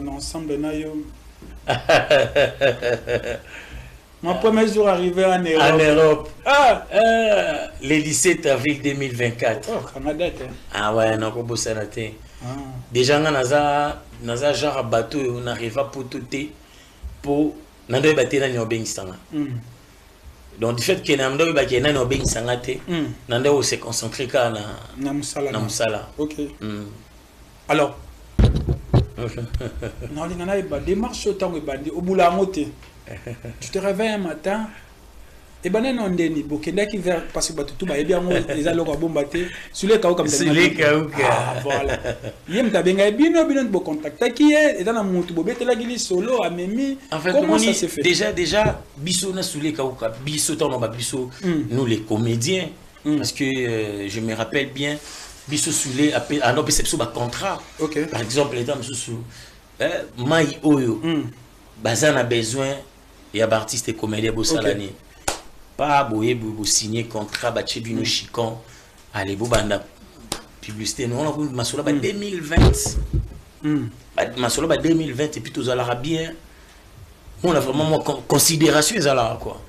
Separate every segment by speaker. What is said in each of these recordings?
Speaker 1: ensemble nayo. Mon premier jour arrivé en Europe.
Speaker 2: En Europe. Le 17 avril 2024.
Speaker 1: Oh, Canada.
Speaker 2: Ah ouais, non, comme ça n'a été. Déjà, on a genre bateau, on arrive à pour tout pour nando bateau na nyobeng sanga. Donc du fait que nando bateau na nyobeng sanga te, nando se concentrer ka na musala.
Speaker 1: OK. Alors non, il y a des démarches autant que bandi au bout la montée. Tu te réveilles un matin et ben non ndeni bokenda qui vers parce que tout ba bien les allo ko bombaté sur les kaou comme ça.
Speaker 2: Sur les kaou.
Speaker 1: Voilà. Yem ta benga bino bo contact qui est et dans la monte bobete la gili solo a memi.
Speaker 2: En fait, comment ça se fait? Déjà biso na sur les kaou ka biso ton ba biso nous les comédiens parce que je me rappelle bien biso sur les à no perception ba contrat. Par exemple les dames sous mai oyo bazan a besoin il y a artistes et comédiens beau salani pas boye bo signer contrat ba chebino chicon allez bo banda publicité non on a masolo ba 2020 masolo ba 2020 et puis tous à bien on a vraiment considération ezala quoi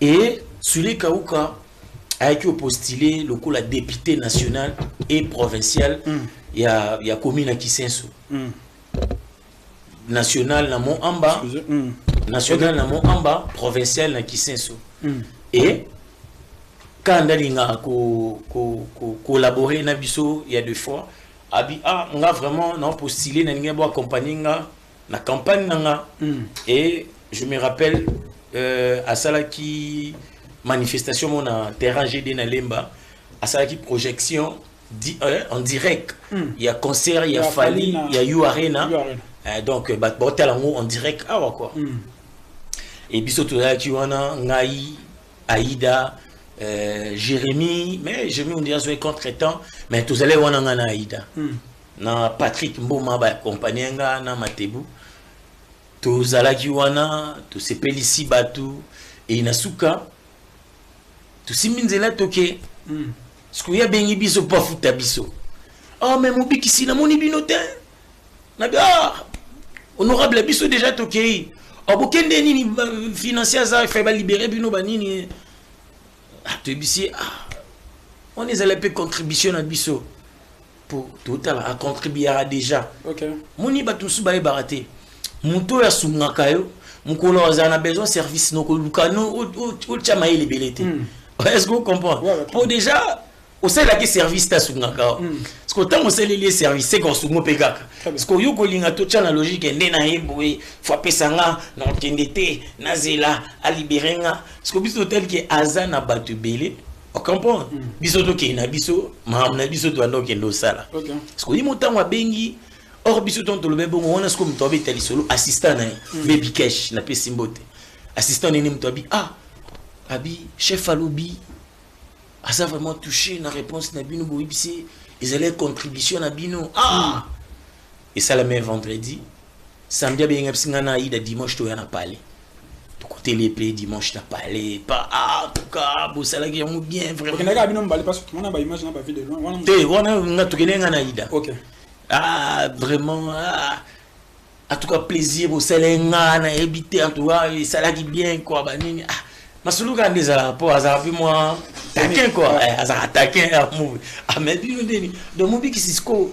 Speaker 2: et sur les kaouka a été postulé le coup la députée nationale et provinciale il y a commune à Kisenso national na mon amba national na mon amba provincial na Kisenso et quand dalinga collaborer na biso il y a 2 fois abi on a vraiment non postulé na ninga bo accompagner na campagne nga et je me rappelle à Salaki manifestation mon na terrain GD na Lemba à Salaki projection en direct il y a concert il y a Fali il y a You Arena. Donc en direct quoi et biso to là qui wana ngai Aïda Jérémy mais Jérémy on dirait soit contre-temps mais tous allez wana ngana Aïda na Patrick Mboma ba accompagner nga na Matebu tous allez qui wana tous se pelisi batu et inasuka tous siminzela toke ce qu'il y a bengi biso pas futa biso mais mon biki si na moni binote na honorable biso déjà toké obokende nini financier ça fait ba libérer bino banini to bisi on est allé peu contribution à biso pour total à contribuer déjà moni batu su ba baraté muto ya sungaka yo mukolo azana besoin service no ko lukano o chama ile belete est-ce que vous comprenez pour déjà au sein de la service ta sungaka parce que tant on sait les services c'est qu'on sungo pekaka parce que yo ko linga to tcha la logique ndé na yeboé faut pesanga na tendete na zela a libérenga parce que biso tel que azana batu belé on comprend biso to ke na biso na biso to ando ke ndo sala parce que yimo tango bengi or biso ton to le bongo on a ce comme to betali solo assistant na baby cash na pe simbote assistant ni mto abi abi chef alobi a ça vraiment touché la réponse na bino boibisi ils allaient contribution na bino et ça le même vendredi samedi bien ngapsingana ida dimanche to yana parler to côté les play dimanche na parler pas en tout cas bo ça la qui ont bien vraiment
Speaker 1: OK na bino mbali parce que on a ba image na ba vidéo
Speaker 2: te wana nga to kelenga na ida
Speaker 1: OK
Speaker 2: vraiment en tout cas plaisir au selenga na habiter en tout cas ça la qui bien quoi ba nini masuluka ndeza po azapi moi taquin quoi azara taquin mais bino deni donc mobi ki sisko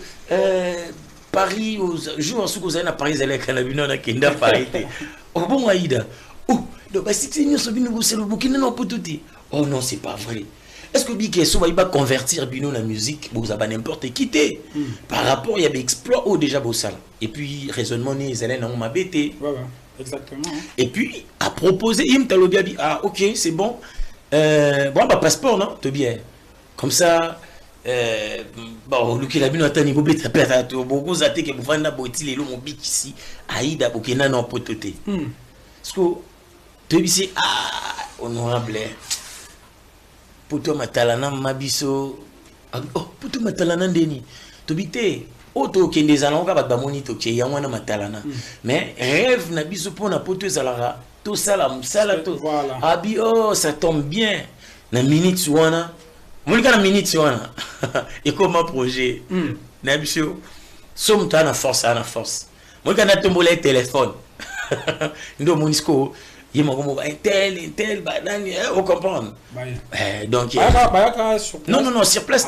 Speaker 2: Paris aux jours sous que na Paris elle kana bino na kenda Paris bon Aïda donc bah si nous so bino c'est le bouquin non potuti non c'est pas vrai est-ce que Big so va convertir bino la musique vous avez n'importe quitté par rapport il y a des exploits déjà bossal et puis raisonnement ni Zelen on m'a bêté
Speaker 1: exactement
Speaker 2: et puis à proposer il me dit OK c'est bon bon bah passeport non tout bien comme ça bon luki la bino atani bo beta peta to beaucoup zate ke buvanda boti lelo mo biki ici Aïda bokena non pototé parce que tu bisi honorable poto matalana mabiso poto matalana ndeni to bité auto kende zalanga ba moni to ke yamwana matalana mais rêve na biso pona poto zalara tout ça la musala to abi ça tombe bien na minute wana molika na minute wana et comment projet na biso somme ta na force Moi quand on tombe le téléphone. Ndo monisco il m'a comme un tel banani on comprend. Donc non sur place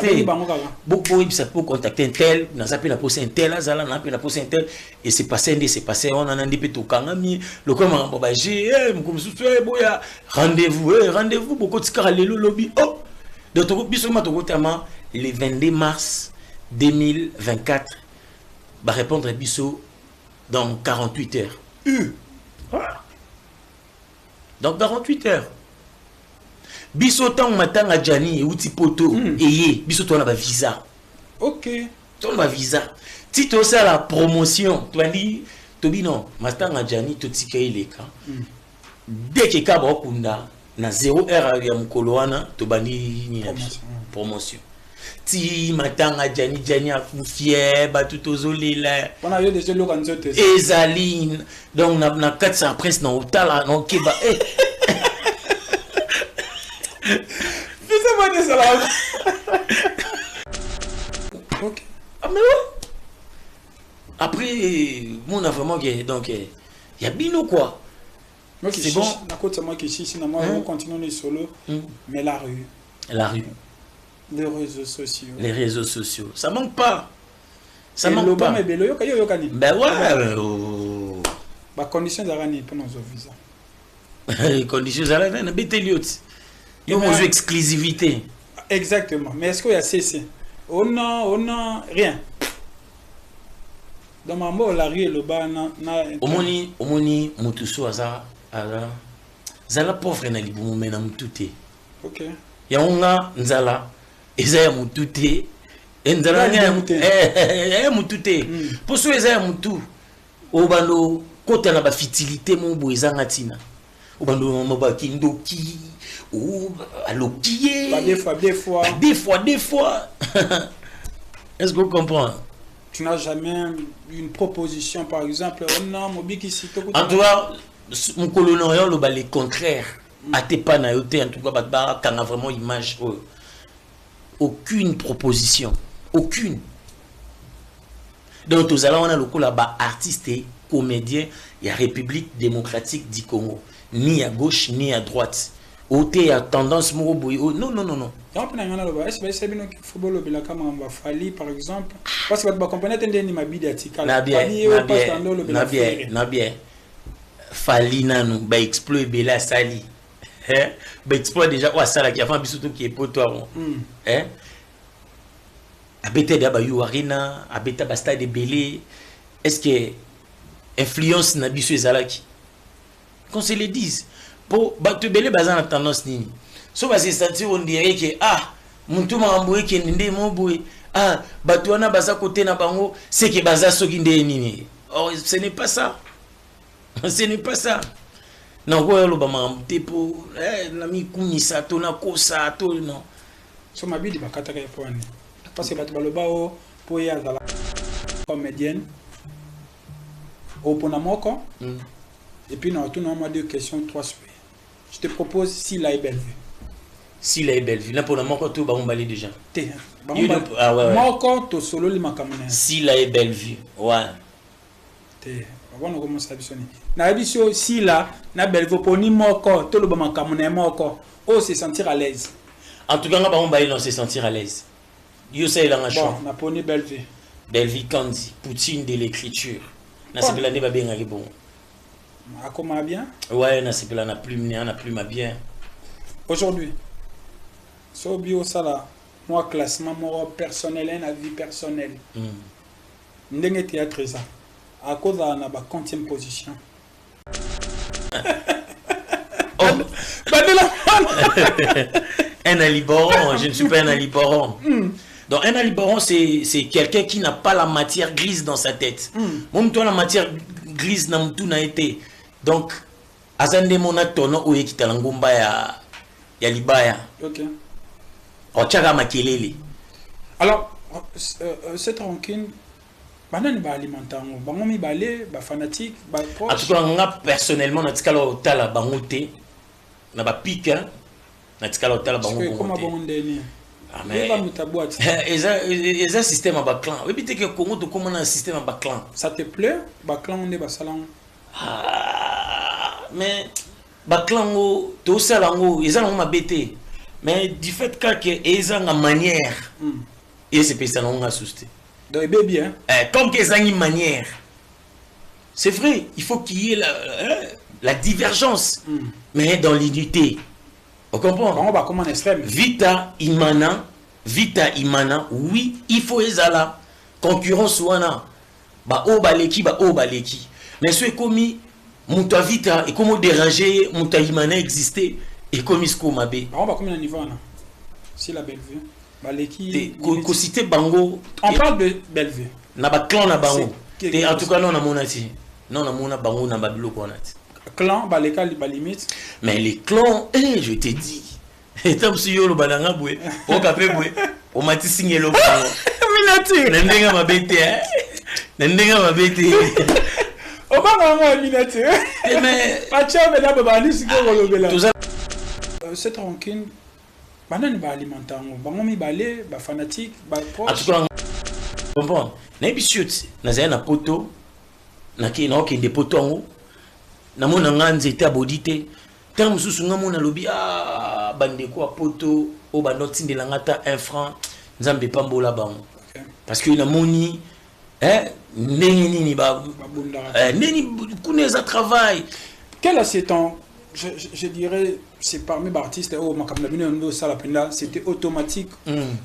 Speaker 2: beaucoup ça peut contacter un tel dans ça peut la poser un tel azala na peut la poser un tel et c'est passé on en a ndipé to kangami le comment ba j'ai boya rendez-vous beaucoup de ska lelo lobby oh donc biso matokotama le 22 mars 2024 va répondre à biso dans 48 heures. Voilà. Donc 48 heures. Biso tang matin à Jani et outi poto et biso toi on a visa.
Speaker 1: OK.
Speaker 2: Toi on a visa. Si tu as la promotion, tu as dit Tobi non, matin à Jani to tikaye les cas. Dès que kaba kunda na 0 heure ya mukolo wana to bandi ni promotion. Ti matanga Jani a fier ba tout ozolila
Speaker 1: on a eu des lots en zote
Speaker 2: ezaline donc na 400 presse na otala na keba
Speaker 1: c'est moi de ça. OK.
Speaker 2: Ah mais ouais. Après mon a vraiment donc il y a bino quoi.
Speaker 1: C'est bon na côté moi qui ici na moi on continue solo mais la rue les réseaux sociaux
Speaker 2: ça manque pas manque pas ben ouais
Speaker 1: bah conditions d'arani pour nos visa
Speaker 2: conditions d'arani na beteliot yo mo exclusivité
Speaker 1: exactement mais est-ce qu'il y a cessé on a rien dans ma mort la rue le bas na
Speaker 2: omoni mutuso aza zala pauvre na libumu mena mutute
Speaker 1: OK
Speaker 2: ya onga nzala Ezaya mutute enzala ya mutute poso ezaya mutu obalo kota na ba fitilité mo boezanga tina obalo maba kindoki ou alokié des fois est-ce que vous comprenez?
Speaker 1: Tu n'as jamais une proposition par exemple non mobiki sito
Speaker 2: en tout cas mon colonel le balé contraire até pas na yoté en tout cas ba kanga vraiment image aucune proposition aucune donc tous allons on a le coup là-bas artiste et comédien il y a République démocratique du Congo ni à gauche ni à droite ôté à tendance non
Speaker 1: donc na ngana loba est-ce bino football obela kama ngamba fali par exemple parce que ba comprendre tende ni mabidi atika
Speaker 2: na bien fali nanu ba exploit bela sali bah exploit déjà ou ça là qui a fait surtout qui est pour toi abeta d'aba yuarina abeta basta de belé est-ce que influence na biso ezalaki qu'on se le dise pour battre belé bazan la tendance nini so va se sentir on dirait que muntu mamboye ke ndé mo boye battu wana baza côté na bango c'est que baza soki ndé nini or ce n'est pas ça non quoi le bama tipo na mi kumisa to na kosa to non
Speaker 1: so mabidi bakata ka poni parce que battu baloba o po ya za la comédienne au ponamoko et puis non tout non moi deux questions trois sujets je te propose si la est belle vue
Speaker 2: là pour namoko to ba on balé déjà
Speaker 1: moko to solo li makamune
Speaker 2: si la est belle vue ouais
Speaker 1: on commence à bisoni na bisio si là na belvo poni moko to lo ba makamune moko o se sentir à l'aise
Speaker 2: en tout cas on va se sentir à l'aise yo say la
Speaker 1: bon na poni Bellevue
Speaker 2: Kandi Poutine de l'écriture na c'est l'année ba bien ali bon
Speaker 1: a comment bien
Speaker 2: ouais na c'est na plus ma bien
Speaker 1: aujourd'hui so bio sala moi classement moi personnel na vie personnelle ndenge théâtre ça à cause de la 40e position.
Speaker 2: Un aliboron, je ne suis pas un aliboron. Donc un aliboron, c'est quelqu'un qui n'a pas la matière grise dans sa tête. Moi, toi, la matière grise n'a pas été. Donc, azande mona tono oye kitalangumba ya libaya.
Speaker 1: Ok.
Speaker 2: Ochaka makelele.
Speaker 1: Alors, cette rancune. Banane ba alimentango bango mi balé ba fanatique ba proche.
Speaker 2: En tout cas nga personnellement na tikala otala bango te na ba pique na tikala otala bango
Speaker 1: comment bon ndeni
Speaker 2: Ah, mais ils ont un système à Baclan. Oui, peut-être que Congo, tu commences un système à Baclan.
Speaker 1: Ça te plaît? Baclan, on est Bassalan.
Speaker 2: Ah, mais Baclan, tu sais, ils ont ma bêté. Mais du fait qu'ils ont une manière, et c'est ça qu'on a sousté.
Speaker 1: Donc, bébé, hein?
Speaker 2: Comme qu'ils ont une manière. C'est vrai, il faut qu'il y ait la divergence, mais dans l'unité. On comprend?
Speaker 1: On va comment extrême.
Speaker 2: Vita Imana, oui, il faut ezala concurrence wana. Ba o baleki, ba o baleki. Mais ce commis, muta vita et comment déranger, muta Imana exister et comme isko mabe.
Speaker 1: On va combien de niveau là? Si la Bellevue. Baleki.
Speaker 2: Ko cité bango.
Speaker 1: On parle de Bellevue.
Speaker 2: Na ba clan na bango. En tout cas non na monati. Non na mona bango na babilo konati.
Speaker 1: Clan, baleka li limite.
Speaker 2: Mais les clans, je te dis. Et tant que yo lo balanga boué, au capé boué, au mati signé lo bango.
Speaker 1: Minati.
Speaker 2: Nendenga mabete Nendenga mabete.
Speaker 1: Au bango minati.
Speaker 2: Mais
Speaker 1: Pacha me da babani siko lo bela. C'est tranquille. Banane ba alimentango, bango mi balé, ba fanatique, ba proche.
Speaker 2: En tout cas, comprends. Na bisiot, na za na poto, na ki na okende poto ngo. Na mona nganze eta bodité. Tant mususu ngamona lobi bandeko a poto o bandoti ndelanga ta 1 franc nzambe pambola bango. Parce que na moni neni ba neni kuneza travail.
Speaker 1: Quel est ton je dirais c'est parmi les artistes c'était automatique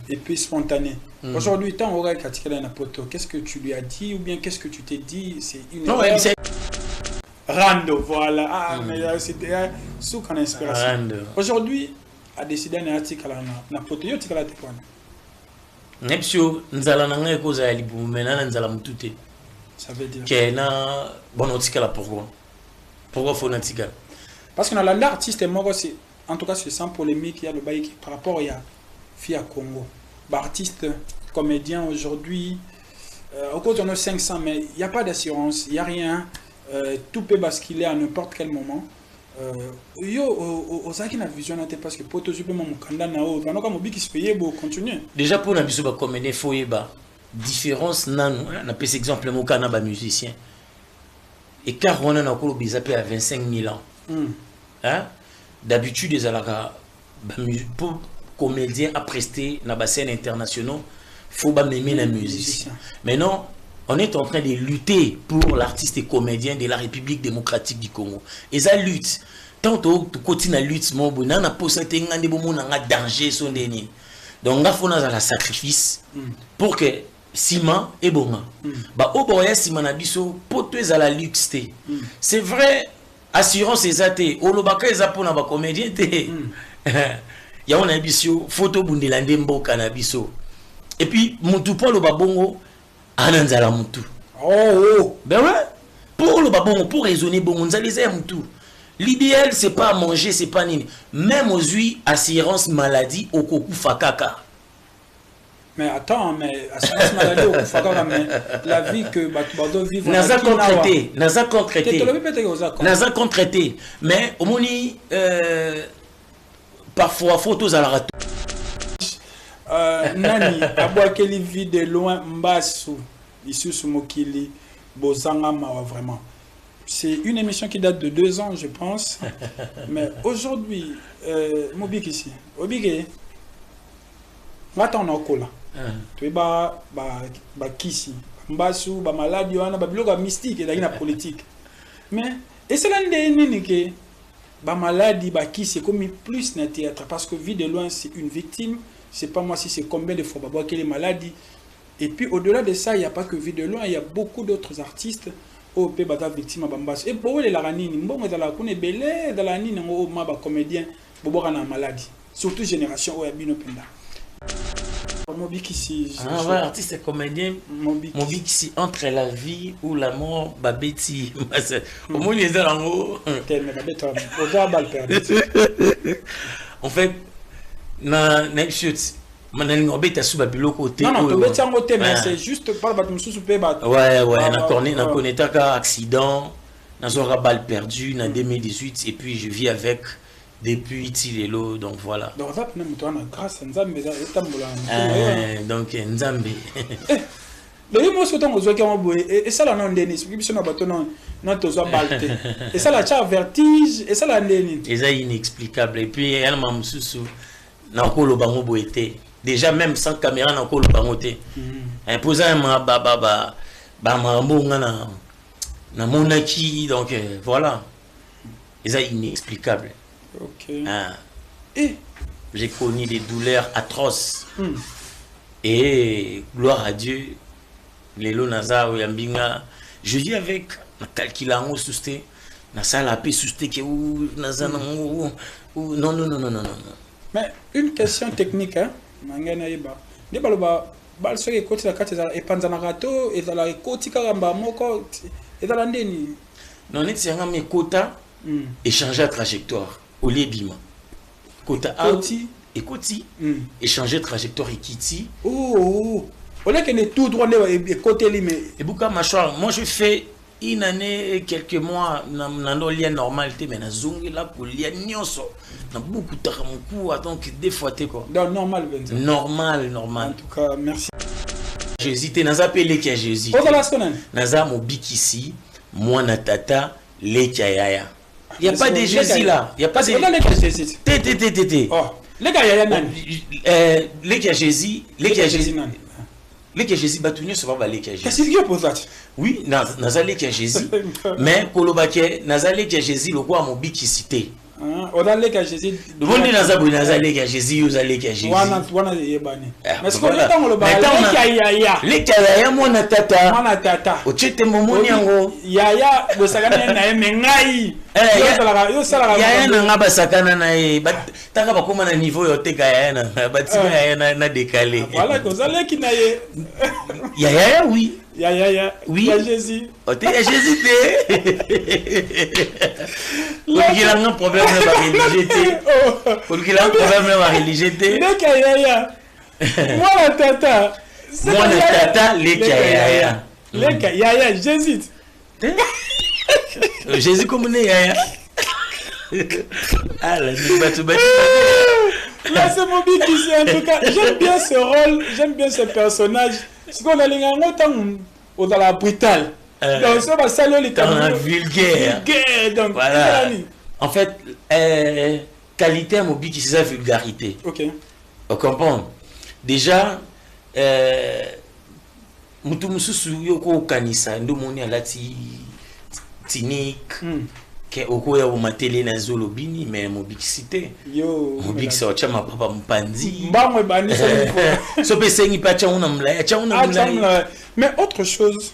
Speaker 1: et puis spontané. Aujourd'hui tant on regarde Katikala na poto, qu'est-ce que tu lui as dit ou bien qu'est-ce que tu t'es dit? C'est une Rando, voilà. Ah, mais c'était sous qu'on inspiration. Aujourd'hui, a décidé un article na poto yo tikala te quoi.
Speaker 2: Nepsio nzala na ngai koza ya libumu mena nzala mutute.
Speaker 1: Ça veut dire
Speaker 2: que na bon article pourquoi? Pourquoi faut n'article?
Speaker 1: Parce que dans l'artiste est mort, en tout cas c'est sans polémique, il y a le bail par rapport à Fia Congo. Artiste, comédien aujourd'hui, au côté on a 500 mais il n'y a pas d'assurance, il n'y a rien. Tout peut basculer à n'importe quel moment. Vision parce que pour tout continuer.
Speaker 2: Déjà pour la comédien, il faut y avoir différence. On a par exemple un musicien. Et car on a encore à 25 000 ans. D'habitude, les pour comédien à prester dans la scène internationale, il faut aimer la musique. Maintenant, on est en train de lutter pour l'artiste et comédien de la République démocratique du Congo. Et ça lutte. Tant que tu continues à lutter, on a posé un danger. Donc, on a fait un sacrifice pour que Sima et bon. C'est vrai, assurance est athée. Olobaka est pour un comédien. Il y a une ambition, photo bundelande mboka na biso. Et puis, Moutoupa le babongo. Ananzala mutu.
Speaker 1: Oh,
Speaker 2: ben ouais. Pour le babon, pour raisonner bon, on les mutu. L'idéal c'est pas manger, c'est pas nini. Même aux huiles, assurance maladie au koku fakaka.
Speaker 1: Mais attends, mais assurance maladie au koku fakaka, mais la vie que Batubado vivre.
Speaker 2: Naza contraité, naza contraité. Naza contraité. Mais au moni parfois photos à la rate.
Speaker 1: Nani abouakeli vit de loin Mbasu issu Sumokili Bozanga Mawa vraiment. C'est une émission qui date de 2 ans je pense. Mais aujourd'hui Mobik ici Obige Attends Okola. Tu ba kisi Mbasu ba maladie wana ba biloga mystique et la politique. Mais et c'est l'année nini que ba maladie ba kisi comme plus na théâtre parce que vie de loin c'est une victime. C'est pas moi si c'est combien de fois Babo quelle maladie. Et puis au-delà de ça, il n'y a pas que vie de loin, il y a beaucoup d'autres artistes au pays bata victime à Bambas. Et pour les laranini, bon dans la kone belé dans la nini au maba comédien Bobo na maladie. Surtout génération Oyabino Penda. Mobik ici.
Speaker 2: Ah ouais, artiste et comédien. Mobik ici entre la vie ou la mort, babeti. Au moins les alango.
Speaker 1: Tellement babeti. Au revoir balle perdu.
Speaker 2: En fait. Na shoot manani ngobeta suba biloko te
Speaker 1: non to beti ngo te mais c'est juste pas ba mususu pe ba
Speaker 2: ouais na connaître un accident na zora balle perdue en 2018 et puis je vis avec depuis Tilelo, donc voilà.
Speaker 1: Donc ça peut même grâce à Nzambe
Speaker 2: donc Nzambe.
Speaker 1: Le mot sautant aux oeufs et ça la non déni, ce qui sont abattus non tous balté. Et ça la charge vertige et ça la déni.
Speaker 2: Et ça inexplicable. Et puis elle m'a moussou na ko lo bango boité. Déjà même sans caméra na ko lo bango té. Imposant ma ba mambo na monaki donc voilà. Et ça inexplicable.
Speaker 1: OK.
Speaker 2: Et j'ai connu des douleurs atroces. Et gloire à Dieu. Lelo naza oyambinga je vis avec na calculango susté na sala pe susté que ou naza non non.
Speaker 1: Mais une question technique hein mangana iba de baloba bal soki koti la kati za epanza rato et la koti karamba moko et la ndeni
Speaker 2: non net c'est un kota échanger la trajectoire au lebima kota
Speaker 1: koti
Speaker 2: et koti échanger trajectoire et kiti
Speaker 1: on est que tout droit de côté limé.
Speaker 2: Et beaucoup mâchoire. Moi je fais une année et quelques mois dans lien normalité mais na zongi là pour lien nyonso. Na beaucoup taramuku donc des fois t'es quoi.
Speaker 1: Donc normal
Speaker 2: normal.
Speaker 1: En tout cas merci.
Speaker 2: J'hésite naza pelé qui a j'hésite. Naza mobiki ici, moi na tata les yaya. Il y a pas de Jésus là. Il y a pas de
Speaker 1: Jésus.
Speaker 2: T.
Speaker 1: Oh, les gars yaya nan.
Speaker 2: Les qui a Jésus, les qui a Jésus. Les qui a Jésus batunyo ça va les qui a Jésus.
Speaker 1: Qu'est-ce que pour ça?
Speaker 2: Oui, naza les qui a Jésus. Mais kolobake naza les qui a Jésus le quoi mobiki cité.
Speaker 1: On a les qui a Jésus.
Speaker 2: Le monde naza bo naza les qui a Jésus, vous allez qui a Jésus.
Speaker 1: Wana yebani. Mais ce qu'on est dans le bas
Speaker 2: les qui a yaya moi na tata.
Speaker 1: Moi na tata.
Speaker 2: O chete momoni yango.
Speaker 1: Yaya bo sakana na mengai.
Speaker 2: Yaya na ngaba sakana na e tanga bakoma na niveau yo teka yaya na batika yaya na décalé.
Speaker 1: Voilà que ça les qui na ye.
Speaker 2: Yaya oui.
Speaker 1: Yaya
Speaker 2: oui.
Speaker 1: Ya Jésus.
Speaker 2: O te ya Jésus te. Pour qu'il a un problème de religiosité. Pour qu'il a un problème de religiosité.
Speaker 1: Les yaya. Moi la tata.
Speaker 2: Moi la tata les yaya.
Speaker 1: Les yaya Jésus.
Speaker 2: Jésus comme né yaya. Ah là
Speaker 1: c'est mon big ici en tout cas. J'aime bien ce rôle, j'aime bien ce personnage. Ce qu'on a dans la brutale. Donc ça va saluer les
Speaker 2: camarades vulgaire.
Speaker 1: Donc
Speaker 2: voilà. En fait, qualité à mon big c'est sa vulgarité.
Speaker 1: OK.
Speaker 2: On comprend. Déjà mutu mususu yoko kanisa ndo moni alati tinik ke okoya o matele na zolo bini mais mobixité yo mobix o chama papa mpanzi
Speaker 1: mbangwe bani
Speaker 2: so pesengi pa chauna mlaya
Speaker 1: mais autre chose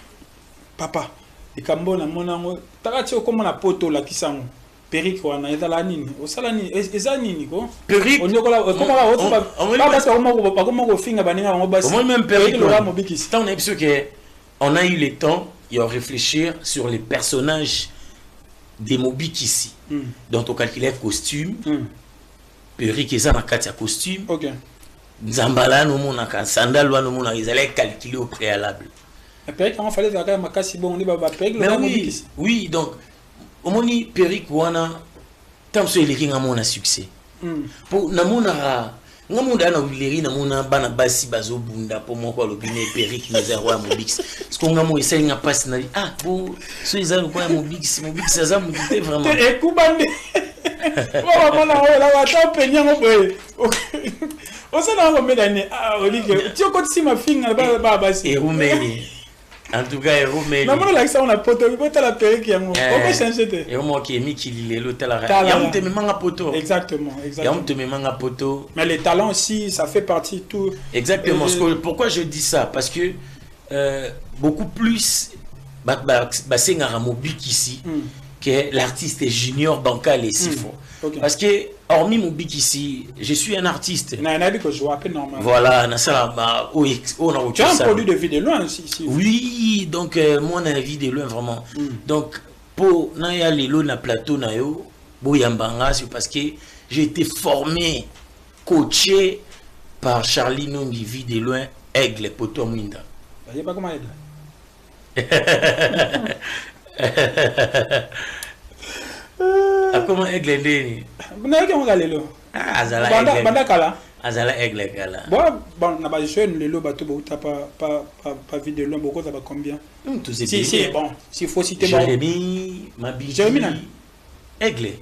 Speaker 1: papa ikambo na monango takati okoma na poto la kisango Peric wana ezala nini osala nini eza nini ko
Speaker 2: Peric
Speaker 1: onyokola koma autre pas parce que comment ko finga baninga ngo basi
Speaker 2: moi même Peric là mobix tant on a vu que on a eu le temps et à réfléchir sur les personnages des mobiques ici. Donc on calculait costume. Peric eza na kati ya costume.
Speaker 1: OK.
Speaker 2: Nzambala no mona ka sandal wana mona ils allaient calculer au préalable.
Speaker 1: Et Peric on fallait faire makasi bon on ba Peric le mobique ici.
Speaker 2: Oui, donc au moni Peric wana tant so eleki ngamona succès. Pour namona ngamunda na wileri namona bana basi bazobunda pour moko lobine Peric na roi mobix. Ce qu'on ngamo essaye nga passe na bon so ezalo kwa mobix ça me dit vraiment.
Speaker 1: Et kubande. Voilà la wata penyango boy. On s'en a remis l'année. Olivier, tu as si ma fille ba basi.
Speaker 2: Et Roumeli. En tout cas, Roumeli.
Speaker 1: Non, moi, là, ça, on a poto. Il faut la perruque qui est mon. On peut changer.
Speaker 2: Et moi, qui est mis qui lit l'hôtel à la. Il y a un te manga poto.
Speaker 1: Exactement.
Speaker 2: Il y a un te manga poto.
Speaker 1: Mais les talents aussi, ça fait partie de tout.
Speaker 2: Exactement. Pourquoi je dis ça? Parce que beaucoup plus. C'est un mobile ici. Que l'artiste junior bancal et si fort. Parce que, hormis mon bic ici, je suis un artiste. Voilà, tu
Speaker 1: as un produit de vie de loin ici.
Speaker 2: Oui, donc moi, on a vie de loin vraiment. Donc, pour Naya Lelo na plateau Nayo, Boyambanga, c'est parce que j'ai été formé, coaché par Charlie Nongi, vie de loin, Aigle, Poto Mwinda.
Speaker 1: Il n'y a pas comment Aigle.
Speaker 2: comment aigle ndeni
Speaker 1: na ke ngala lelo
Speaker 2: ah azala aigle
Speaker 1: banda kala
Speaker 2: azala aigle kala
Speaker 1: bon na ba jeune lelo bato ba uta pas vidéo lo boko za ba combien
Speaker 2: tout c'est
Speaker 1: si bon s'il faut citer
Speaker 2: Jérémy Mabidi aigle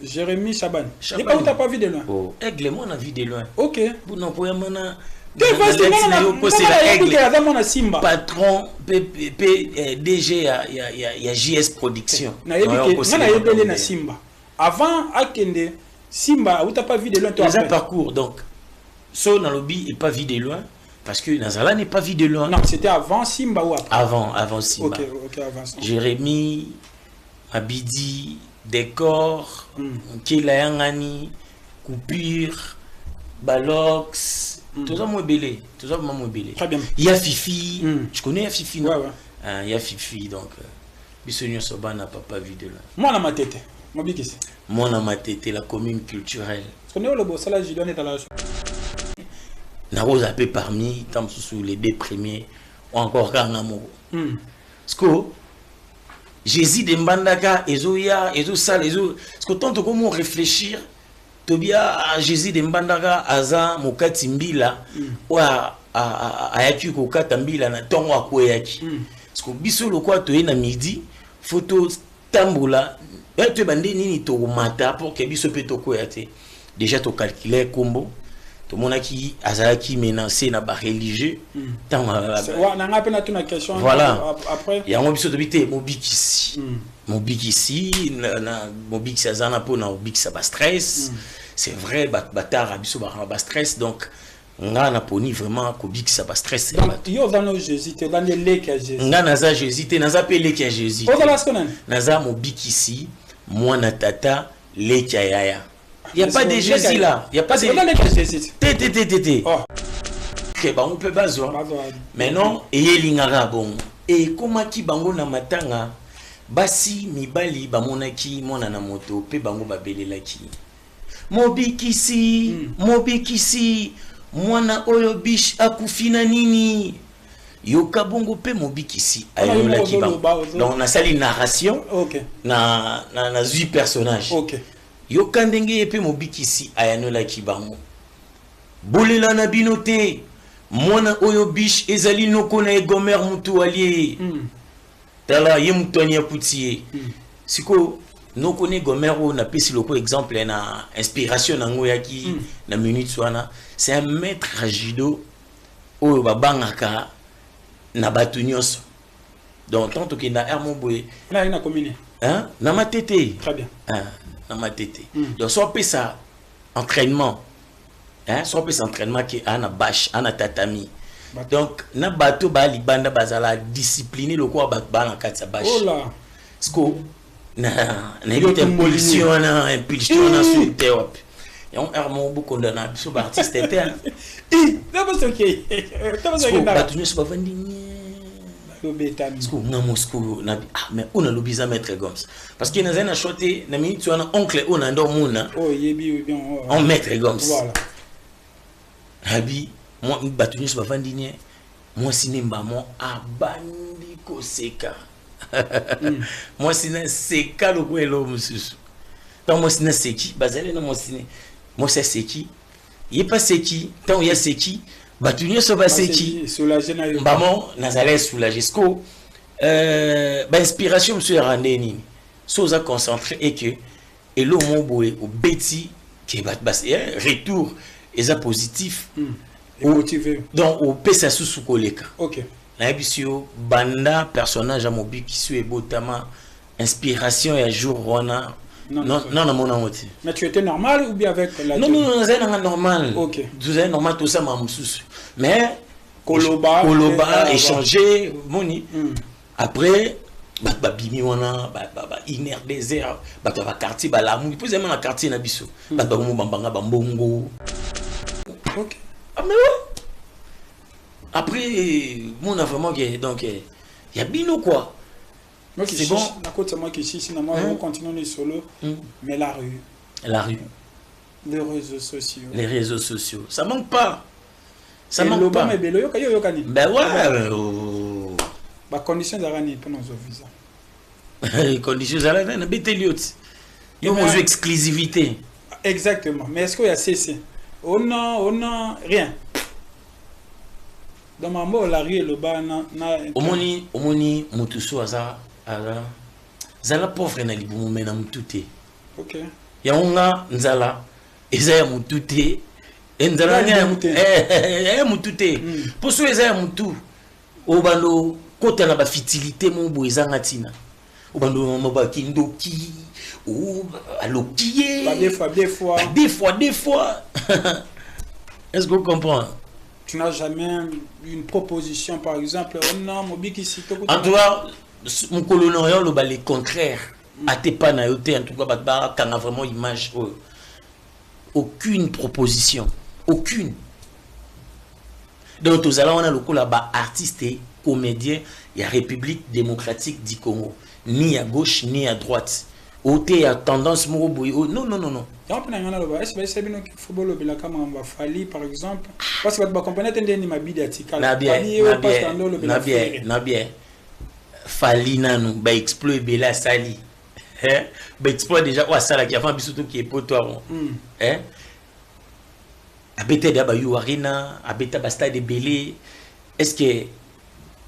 Speaker 1: Jérémy Chaban il pas uta pas vidéo
Speaker 2: oh aigle moi na vidéo loin
Speaker 1: OK
Speaker 2: pour non pour mana patron DG ya JS Production.
Speaker 1: Na Simba. Avant akende Simba ou t'as pas vu de loin toi.
Speaker 2: Les parcours donc. So na lobby et pas vu de loin parce que Nazala n'est pas vu de loin.
Speaker 1: Non, c'était avant Simba ou après.
Speaker 2: Avant Simba.
Speaker 1: OK, avant.
Speaker 2: Jérémy Abidi Décor Kilayangani Coupure Balox tout ça moi belé, tout ça moi belé.
Speaker 1: Très bien.
Speaker 2: Il y a Fifi, je connais ya Fifi non?
Speaker 1: Ouais.
Speaker 2: Il y a Fifi donc Bissonio Soba n'a pas vu de là.
Speaker 1: Moi na ma tête. Moi bikisi.
Speaker 2: Moi na ma tête la commune culturelle.
Speaker 1: Parce que le boss là je donne dans la
Speaker 2: na rose un peu parmi tant sous les deux premiers ou encore Kangamo. Parce que Jésus de Mbandaka ezoya sal parce que tant que comment réfléchir Tobia Jésus de Mbandaka aza mokati mbila wa ayaki kokata mbila na tongo akoyaki parce que biso lokwa to na midi photo tambola tu bande nini to mata pour que biso pe to koyate déjà to calculer combo to monaki azalaki menacé na ba religieux tant
Speaker 1: na nga pena tuna question
Speaker 2: voilà
Speaker 1: après
Speaker 2: ya ngo biso to bité mobikisi na mobikisi azana po na mobikisi ba stress c'est vrai batara biso ba stress donc nga na poni vraiment ko bikisa ba stress
Speaker 1: yo dans nos Jésus te dans les lek à Jésus
Speaker 2: nga naza Jésus te naza pe lek à Jésus naza mobikisi mwana tata lek ya yaya. Il n'y a pas de Jésus là. Il n'y a pas de Jésus. Tété. Ok, bah on peut bazoa. Mais non, et lingara bon. Et comment qui bango na matanga basi mibali ba monaki mona na moto pe bango ba belelaki. Mobikisi mwana oyo bish akufina nini. Yoka bongo pe mobikisi ayolaki bango. Donc na sali narration.
Speaker 1: OK.
Speaker 2: Na 8 personnages.
Speaker 1: OK.
Speaker 2: Yoka ndenge epe mobikisi ayolaki bango. Bolela na binote mwana oyo bish ezali noko na egomer mutu alie. Tala ye mutoni ya putie. Siko noko ne gomer o na pesi loko exemple na inspiration na ngoyaki na minute swana. C'est un maître à judo oyo babangaka na batu nyonso. Donc tant que na Hermon Boye
Speaker 1: na ina commune
Speaker 2: hein na matete
Speaker 1: très bien
Speaker 2: na matete donc soit pe ça entraînement hein soit pe ça entraînement qui ana bash ana tatami donc na bato ba libanda bazala discipliné le quoi ba na katsa bash
Speaker 1: oh là
Speaker 2: sko na impulsion na sur terre et on Hermon Boye condamné biso ba artiste était
Speaker 1: ça va ce qui
Speaker 2: bato nyonso ba vandi mais on a l'obisa maître Gomes parce qu'il y a un achoté na minute on oncle on a ndomuna
Speaker 1: oh yebi bien
Speaker 2: on maître Gomes
Speaker 1: voilà
Speaker 2: habi moi batuni so bavandinye moi sinemba mo abandi ko seka moi sina seka lo kwelo mususu donc moi sina seki bazale na moi sine moi c'est seki il pas seki tant il y a seki batuni so ba seki
Speaker 1: soulager na yo
Speaker 2: bamon nazale soulager sko ba inspiration monsieur randeni soza concentré et que et le mot boé au beti qui bat retour et positif
Speaker 1: et motivé
Speaker 2: donc au pesa sous koleka
Speaker 1: OK
Speaker 2: na bisio banda personnage à mobi qui suit botama inspiration et jour wana non mon amoti
Speaker 1: mais tu étais normal ou bien avec la
Speaker 2: non c'est normal
Speaker 1: OK
Speaker 2: vous êtes normal tout ça mamsusu mais
Speaker 1: koloba
Speaker 2: échanger moni après babimi wana iner désert ba quartier ba la mu posez na quartier na biso ba mu bambanga bambongo
Speaker 1: OK
Speaker 2: ah mais ouais après mon a vraiment donc il y a bino quoi
Speaker 1: c'est bon à côté moi qui ici sinon moi on continue solo mais la rue les réseaux sociaux ça manque pas ça manque pas mais belo yo kani
Speaker 2: ben ouais
Speaker 1: ba conditions d'arani pour nos visa
Speaker 2: conditions d'arani na beteliot Il y a une exclusivité.
Speaker 1: Exactement. Mais est-ce qu'il y a cessé? On a rien. Dans ma mort, la rue et le bas,
Speaker 2: Omoni, Moutoussou, Zala pauvre na libumu mena mutute.
Speaker 1: Ok.
Speaker 2: Ya unga nzala eza ya mutute. Nzala ya mutute. Poso eza ya mutu. Obando kota na ba fitilité mo bo eza ngatina. Obando maba kindoki ou alokié. Des fois. Est-ce que vous comprenez?
Speaker 1: Tu n'as jamais une proposition, par exemple, non, Mobiki Sito.
Speaker 2: En tout cas, mon colonel le contraire. À tes pas en tout cas, quand on a vraiment image. Aucune proposition. Aucune. Donc, tout à l'heure, on a le coup là-bas, artiste et comédien, il y a République démocratique du Congo. Ni à gauche, ni à droite. Ôté à tendance, non.
Speaker 1: Est-ce que c'est bien que le football va fallir, par exemple? Parce que vous comprenez que c'est ma bidatique.
Speaker 2: Nabien. Fali nanu, ba exploit bela sali. Ba exploit déjà ou sala qui a fait bisoto qui est pour toi. Abeta da ba yuarina, abeta ba stade belé. Est-ce que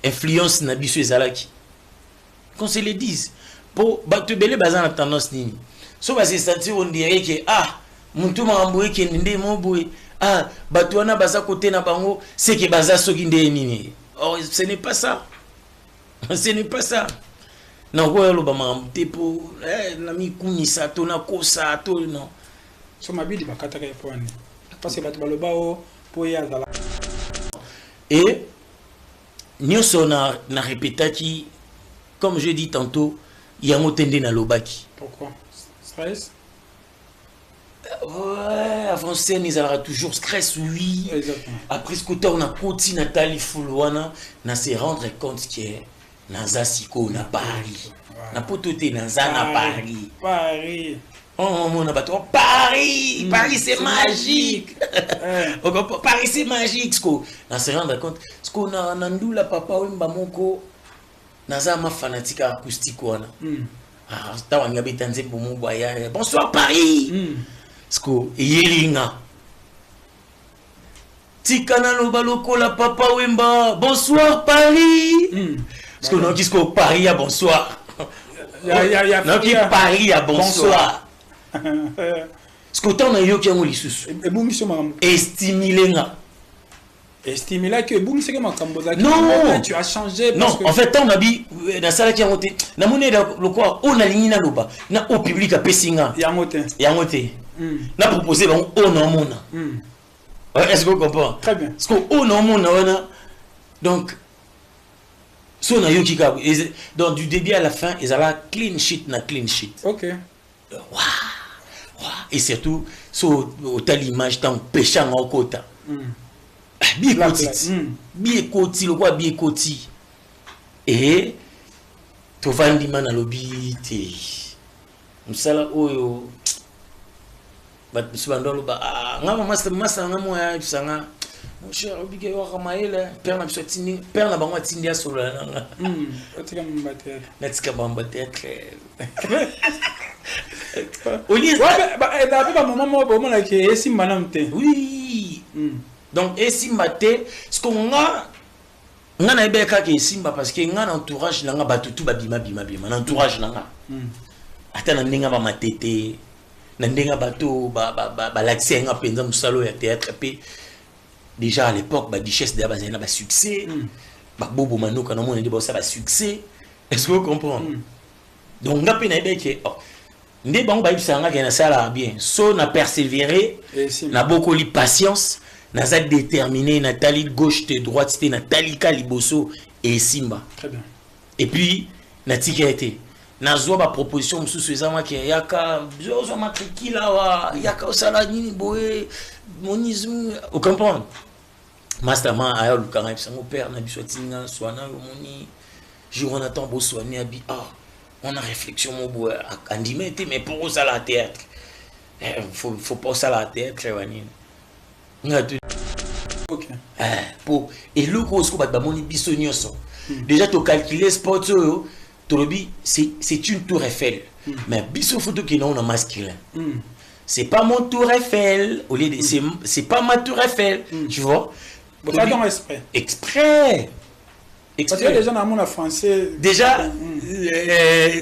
Speaker 2: influence na biso ezalaki? Qu'on se le dise. Pour battre belé bazan la tendance nini. So va se sentir on dirait que muntu mamboué qui ndé moboué. Batouana baza côté na bango, c'est que baza soki ndé nini. Or ce n'est pas ça. Ce n'est pas ça. Non, quoi le bama pour l'ami kunisa to na kosa to non.
Speaker 1: So ma bidi bakata kay poni. Parce que batu baloba o po ya zala.
Speaker 2: Et nous sommes na répéta qui, comme je dis tantôt, il y a motende na lobaki.
Speaker 1: Pourquoi? Stress?
Speaker 2: Ouais, avant scène, ils aura toujours stress, oui.
Speaker 1: Exactement.
Speaker 2: Après ce côté, on a côté Nathalie Foulouana, na se rendre compte que Naza Siko na Paris. Na pototé Naza na Paris.
Speaker 1: Paris.
Speaker 2: On a battu Paris. Paris c'est magique. Paris c'est magique. Na se rendre compte. Ce qu'on a nandula papa wimba moko. Naza ma fanatique acoustique wana. Bonsoir Paris. Sko yelinga. Tikana no baloko la papa wemba. Bonsoir Paris. Parce que non qui sko Paris à bonsoir. Non qui Paris à bonsoir. Ce que t'en as eu qui a moulu sous.
Speaker 1: Et boum sur ma.
Speaker 2: Estimulenga.
Speaker 1: Estimuler que boum c'est que ma camboza.
Speaker 2: Non.
Speaker 1: Tu as changé.
Speaker 2: Non. En fait on a dit dans ça qui a monté. Na monnaie le quoi on a ligné na loba. Na au public à Pessinga.
Speaker 1: Yangote.
Speaker 2: Na proposé bon on en mona. Est-ce que vous comprenez?
Speaker 1: Très bien.
Speaker 2: Parce que on en mona donc so na yo qui ka donc du début à la fin ils avaient clean sheet na clean sheet.
Speaker 1: OK.
Speaker 2: Et surtout so au l'image tant péchant en quota. Bien côté le quoi bien côté. Et to vandi man alobi te. Msala oyo bat subandolo ba ngama masa ngamo ya sanga mon cher obige wa kamaela père na bisotini père na bango tindia sola nanga
Speaker 1: otika mbater
Speaker 2: natika mbater
Speaker 1: Oli ba maman ba mona ke esi manamte.
Speaker 2: Oui. Donc esimba te ce qu'on a na ebeka ke esimba parce que nga entourage nanga batutu ba bima entourage nanga ata na ndinga ba matete na ndinga bato ba l'accès nga penza musalo ya théâtre pe déjà à l'époque ba duchesse de bazena ba succès ba bobo manuka na mona ndi ba ça succès. Est-ce que vous comprenez? Donc nga pe na ebeke ndé bango ba ibisanga ke na sala bien so na persévérer na beaucoup li patience. Naza déterminé, Nathalie gauche et droite, c'était Nathalie Kaliboso et Simba.
Speaker 1: Très bien.
Speaker 2: Et puis, Natika été. Nazo ba proposition sous ce zaman qui yaka zo matriki là yaka osala nini boé monisme au comprendre. Masterman aya lukanga bisango père na biso tinga soana moni Jonathan bo soigner abi on a réflexion mon boé andimé mais pour ça la théâtre. Faut pas ça la théâtre wani.
Speaker 1: OK.
Speaker 2: Pour et le gros scoop ba moni bisonioso. Déjà tu calculer sport c'est une tour Eiffel. Mais biso photo qui non masculin. C'est pas mon tour Eiffel, au lieu de c'est pas ma tour Eiffel, tu vois.
Speaker 1: Ça donne exprès.
Speaker 2: Exprès.
Speaker 1: Parce que les gens dans le monde français.
Speaker 2: Déjà,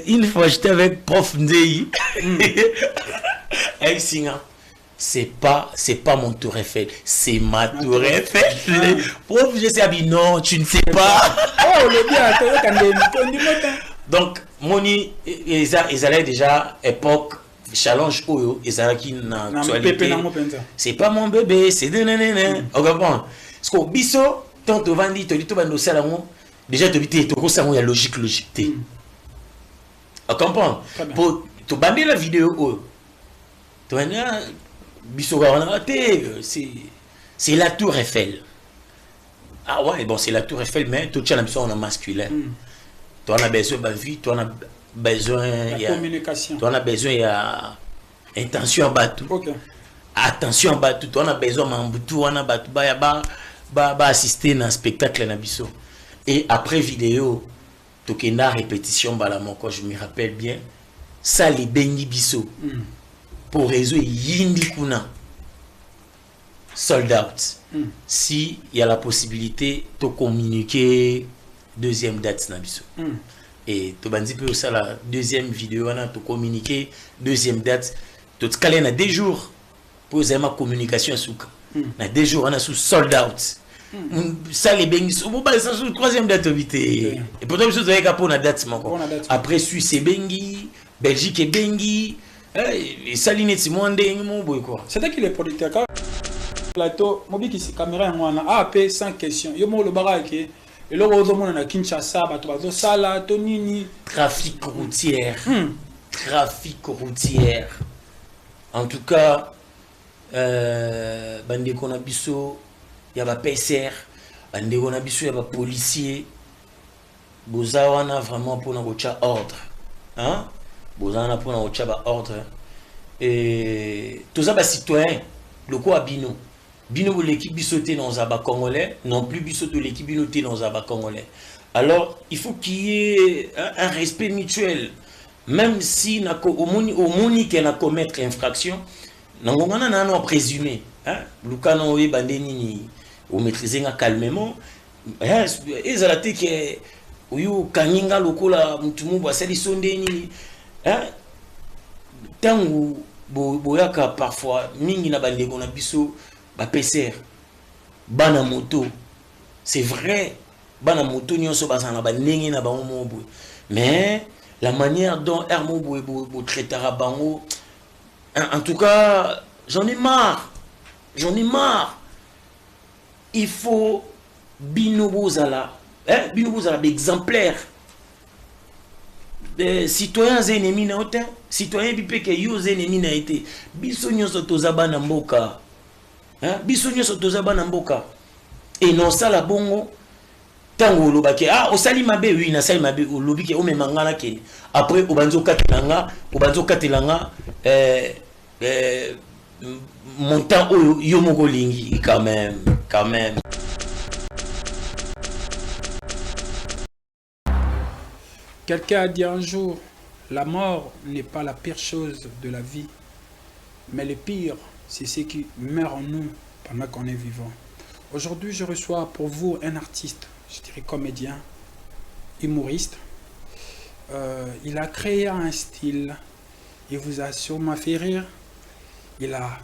Speaker 2: une fois j'étais avec prof Ndei, avec Singa. C'est pas mon tour Eiffel, c'est ma tour Eiffel. Prof, je sais, non, tu ne sais pas.
Speaker 1: Oh, le bien,
Speaker 2: donc, Moni, ils allaient déjà époque challenge Oyo, ils allaient qui n'a actualité. C'est pas mon bébé, c'est de on comprend. Parce que biso, tant tu vendis, tu dis tout bando salamo, déjà tu dis tu ça il y a logique. On comprend. Pour tu bander la vidéo Oyo, tu vas biso c'est la tour Eiffel. Ah ouais, bon, c'est la tour Eiffel, mais tout ça on a masculin. Tu as besoin de vie, tu as besoin de
Speaker 1: communication.
Speaker 2: Tu as besoin de intention à battre. Attention à battre, tu as besoin de assister à un spectacle na biso. Et après vidéo, tu as répétition quand je me rappelle bien, ça les bengi biso. Pour résoudre yindi kuna sold out. Si il y a la possibilité de communiquer deuxième date na biso. Et tu bandi peu ça la deuxième vidéo on a to communiquer deuxième date. Tu te calé na 2 jours pour zema communication souka. Na 2 jours on a sous sold out. Ça les bengi au bas ça sous troisième date vité. Et pourtant je dois pour na date moko. Après Suisse et bengi, Belgique et bengi. Et ça l'ineti monde mon boy quoi.
Speaker 1: C'est qu'il est producteur plateau mobi qui caméra ngwana AP sans question. Yo mo le baraki et là on a Kinshasa bato bazo sala to nini
Speaker 2: trafic routière. Trafic routière. En tout cas bande ko na biso ya ba PCR, bande ko na biso ya ba policier. Bozawana vraiment pour na gocha ordre. Hein? Bozana pour na ordre et tous les citoyens le quoi bino l'équipe bisoté dans zaba congolais non plus bisoté l'équipe binoté dans zaba congolais. Alors il faut qu'il y ait un respect mutuel, même si na ko omoni qui na commettre infraction nangongana na non présumé hein lukana oye bandeni ni o maîtriser calmement ezalate que oyo kaninga lokola mutumu ba sali sondeni. Tangu boyaka parfois mingi na bandeko na biso ba PCR bana moto c'est vrai bana moto nyonso bazana ba ndenge na bango mobo mais la manière dont Hermo bo traitera bango en tout cas j'en ai marre il faut binobozala d'exemplaires. Des citoyens ennemis na autant citoyens bipeke yo ennemis na été biso nyonso tozaba na mboka hein biso nyonso tozaba na mboka et non ça la bongo tango lobaki osali mabe oui na sali mabe lobiki o memangana ke après obanzo katelanga montant yo moko lingi quand même
Speaker 1: Quelqu'un a dit un jour, la mort n'est pas la pire chose de la vie, mais le pire, c'est ce qui meurt en nous pendant qu'on est vivant. Aujourd'hui, je reçois pour vous un artiste, je dirais comédien, humoriste. Il a créé un style, il vous a sûrement fait rire. Il a,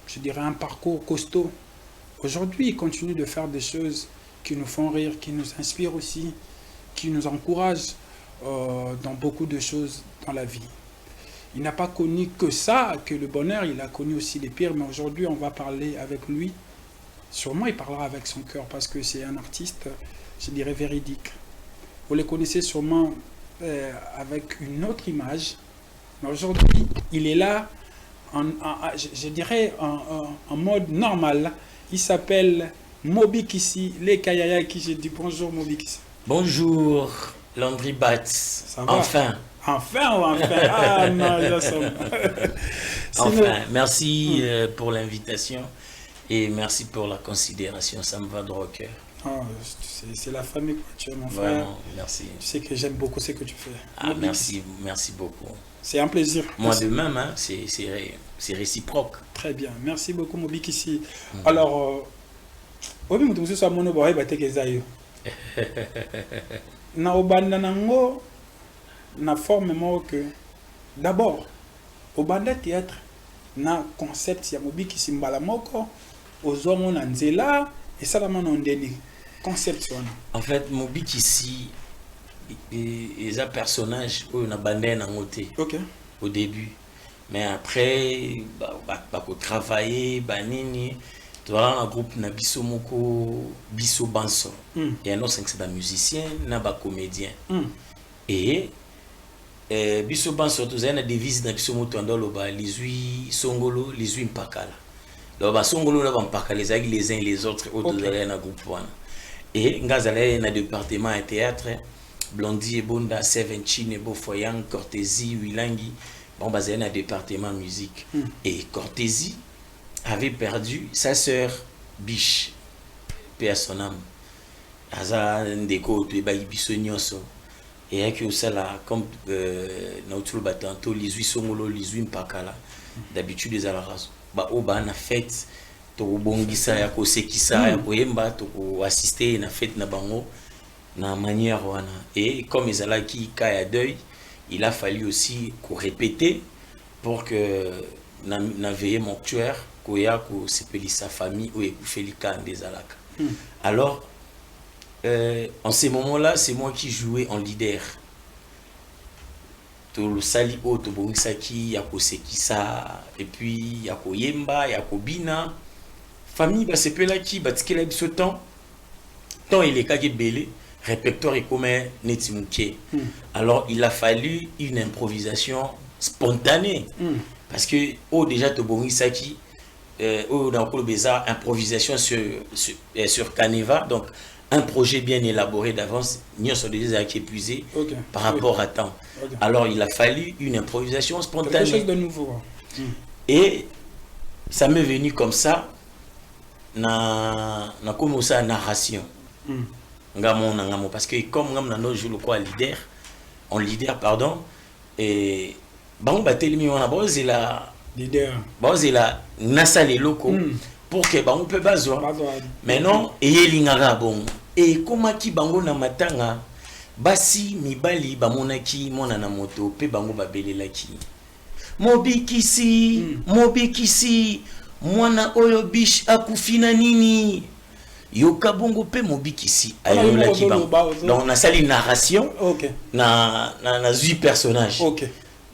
Speaker 1: je dirais, un parcours costaud. Aujourd'hui, il continue de faire des choses qui nous font rire, qui nous inspirent aussi, qui nous encouragent. Dans beaucoup de choses dans la vie. Il n'a pas connu que ça, que le bonheur, il a connu aussi les pires, mais aujourd'hui on va parler avec lui. Sûrement il parlera avec son cœur parce que c'est un artiste, je dirais, véridique. Vous le connaissez sûrement avec une autre image, mais aujourd'hui il est là, je dirais en mode normal. Il s'appelle Moby Kissi, les Kayaya qui je dis bonjour Moby Kissi.
Speaker 2: Bonjour. Landry Bats, enfin.
Speaker 1: Ah non,
Speaker 2: enfin, merci pour l'invitation et merci pour la considération, ça me va droit au cœur.
Speaker 1: C'est la famille que tu es, mon frère.
Speaker 2: Vraiment, merci.
Speaker 1: Tu sais que j'aime beaucoup ce que tu fais.
Speaker 2: Merci beaucoup.
Speaker 1: C'est un plaisir.
Speaker 2: Moi de même, hein, c'est réciproque.
Speaker 1: Très bien. Merci beaucoup, Mobikisi. Alors, obi mutu mususu amono ba oyeba teke eza yo. Na obanda nango na forme moko que d'abord obanda théâtre na concept ya Mobikisi mbala moko ozongo na nzela esalama na ndeni concept wana.
Speaker 2: En fait, Mobikisi est un personnage où on a bandé nango te.
Speaker 1: OK.
Speaker 2: Au début. Mais après, bah, travailler, banini, tu vois, un groupe na biso moko, biso banso. Et un autre c'est un musicien, na ba comédien. Et biso banso, tu as une devise na biso moto andolo ba les songolo, les mpakala. Donc ba songolo na ba mpakala les uns et les autres au dans na groupe wana. Et ngazala na département et théâtre, Blondie et Bonda, Sevenchine et Bofoyang, Cortésie, Wilangi. Bon, basé dans le département musique. Et Cortésie avait perdu sa sœur Biche, paix à son âme. Aza ndeko tu ba ibiso nyonso. Et avec ça là comme nautulu batanto les huit songolo les huit mpakala. D'habitude les alaras. Ba oba na fête to bongisa ya ko sekisa ya ko yemba to ko assister na fête na bango na manière wana. Et comme ezala ki kaya deuil, il a fallu aussi répéter pour que na veillé mon tueur koya ko sepeli sa famille ou Félika des Alaka. Alors en ces moments-là, c'est moi qui jouais en leader. To le sali o to bongisaki ya ko sekisa et puis ya ko yemba ya ko bina famille ba sepela ki batikela biso temps il est kage belé répertoire est comme Netimuke. Alors il a fallu une improvisation spontanée. Parce que déjà to bongisaki dans le bizarre improvisation sur Caneva, donc un projet bien élaboré d'avance, nous sommes déjà épuisés par rapport à temps. Alors il a fallu une improvisation spontanée.
Speaker 1: Quelque chose de nouveau.
Speaker 2: Et ça m'est venu comme ça, na commencé à narration. Parce que comme nous jouons quoi leader, en leader pardon, et bon batelimi on a posé la
Speaker 1: leader,
Speaker 2: posé la nasa les locaux pour que on peut bazoa. Maintenant et lingara bon et comment qui bango na matanga basi mibali bamonaki mona na moto pe bango babelelaki Mobikisi mwana oyo bish akufina nini yoka bongo pe Mobikisi ayolaki bango. Donc on a sali narration na 8 personnages.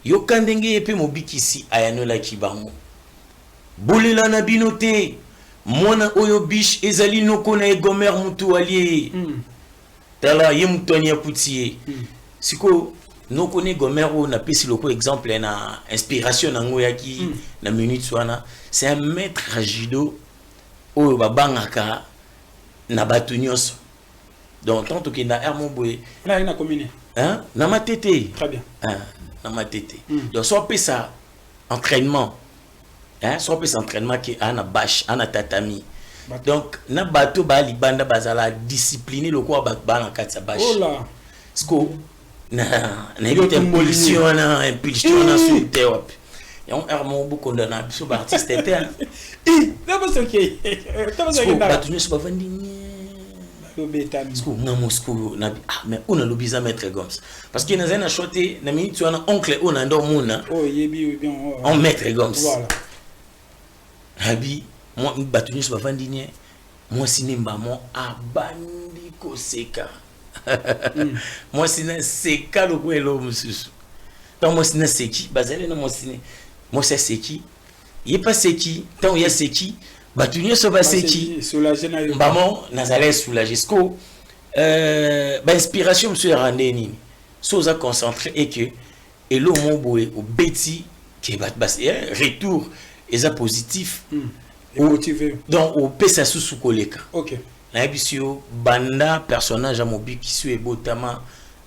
Speaker 2: Yoka ndenge pe Mobikisi ayolaki bango bolela na binote mwana oyo bish ezali noko na egomer mutu alie tala ye mutoni ya putie siko noko ne gomer o na pesi loko exemple na inspiration na ngoyaki na minute swana c'est un maître à judo oyo babangaka na batu nyonso donc tant que na hermo boye
Speaker 1: là ina commune
Speaker 2: hein na matete
Speaker 1: très bien
Speaker 2: na matete donc soit pesa entraînement hein soit pesa entraînement qui ana bash ana tatami donc na bato ba libanda bazala discipliné le quoi ba na kati bash
Speaker 1: oh là
Speaker 2: sko na impulsion na sur terre yon hermo bu condamné biso ba artiste était
Speaker 1: là parce que
Speaker 2: bato ne pas vandi na mais on a l'obisa mettre goms parce que na choté na minute on oncle on a ndomuna
Speaker 1: oh yebi bien
Speaker 2: on mettre goms
Speaker 1: voilà
Speaker 2: habi moi bato ne pas vandi ni moi sinimba moi abandi ko seka moi sina seka lo kwelo mususu donc moi sina seki bazale na moi sina moi c'est seki il pas seki tant il y a seki bato ne pas seki
Speaker 1: soulager na yo
Speaker 2: bamon nazale soulager sko ba inspiration monsieur randeni soza concentré et que et le mot boé au beti qui bat retour et positif
Speaker 1: motivé
Speaker 2: donc au pesa sous koleka
Speaker 1: OK
Speaker 2: na bisio banda personnage à Mobikisi et botama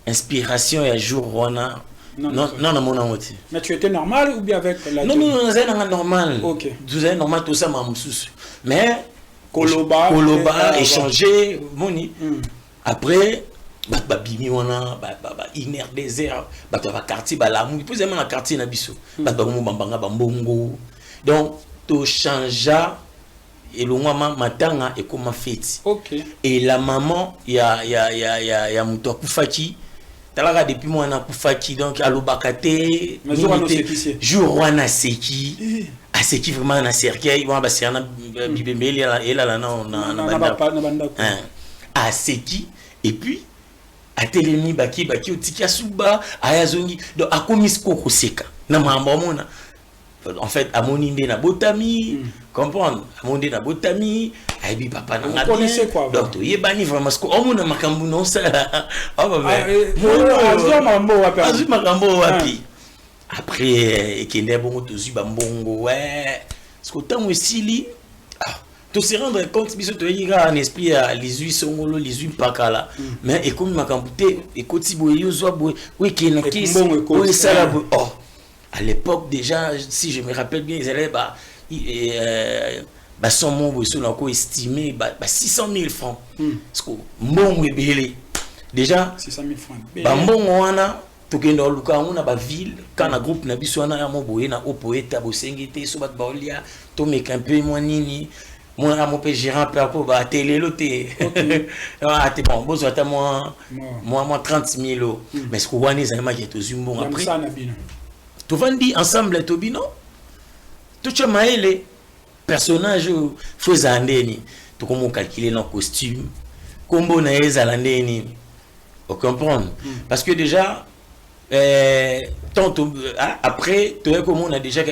Speaker 2: inspiration et jour wana non mon oti
Speaker 1: mais tu étais normal ou bien avec la
Speaker 2: non c'est normal
Speaker 1: OK
Speaker 2: vous êtes normal tout ça mamsusu mais
Speaker 1: koloba
Speaker 2: échanger moni après bimi wana iner désert ba quartier ba lamu puis même na quartier na biso ba mo bambanga bambongo donc to changea et le moment matanga et comme fête.
Speaker 1: OK.
Speaker 2: Et la maman ya muto kufaki talaka depuis moi na kufaki donc alobakate jour wana seki a seki vraiment na cercueil wa ba serna bibembeli et là na banda a seki et puis a telemi baki otiki suba ayazongi donc akomisko koseka na mamba mona en fait amoni nde na botami comprendre amoni na botami aibi papa na
Speaker 1: connaissez quoi
Speaker 2: donc yebani vraiment ce qu'on mona makambu non ça makambo wapi après ekende bongo tozu bambongo ouais ce que tant osili to se rendre compte biso to yira en esprit à les huit songolo les huit pakala mais et comme makambu te et koti boyo zo boy oui qui na qui oui ça la oh à l'époque déjà si je me rappelle bien ils allaient son membre sur l'enco estimé 600 000 francs parce que mon belé déjà
Speaker 1: 600 000 francs
Speaker 2: bon wana to kendo luka on a ville quand na groupe na biso wana ya mo boye na opoeta bosengete so bat baolia to meka un peu moi nini moi mon père gérant pour ba télé loté ah t'es bon besoin à moi 30 000 euros mais ce que wana ils allaient to zumbo après tout vandi ensemble tobino tout chamaele personnage faisant ndeni to comment calculer nos costumes combo na ezala ndeni vous comprenez parce que déjà tantôt après tu vois comment on a déjà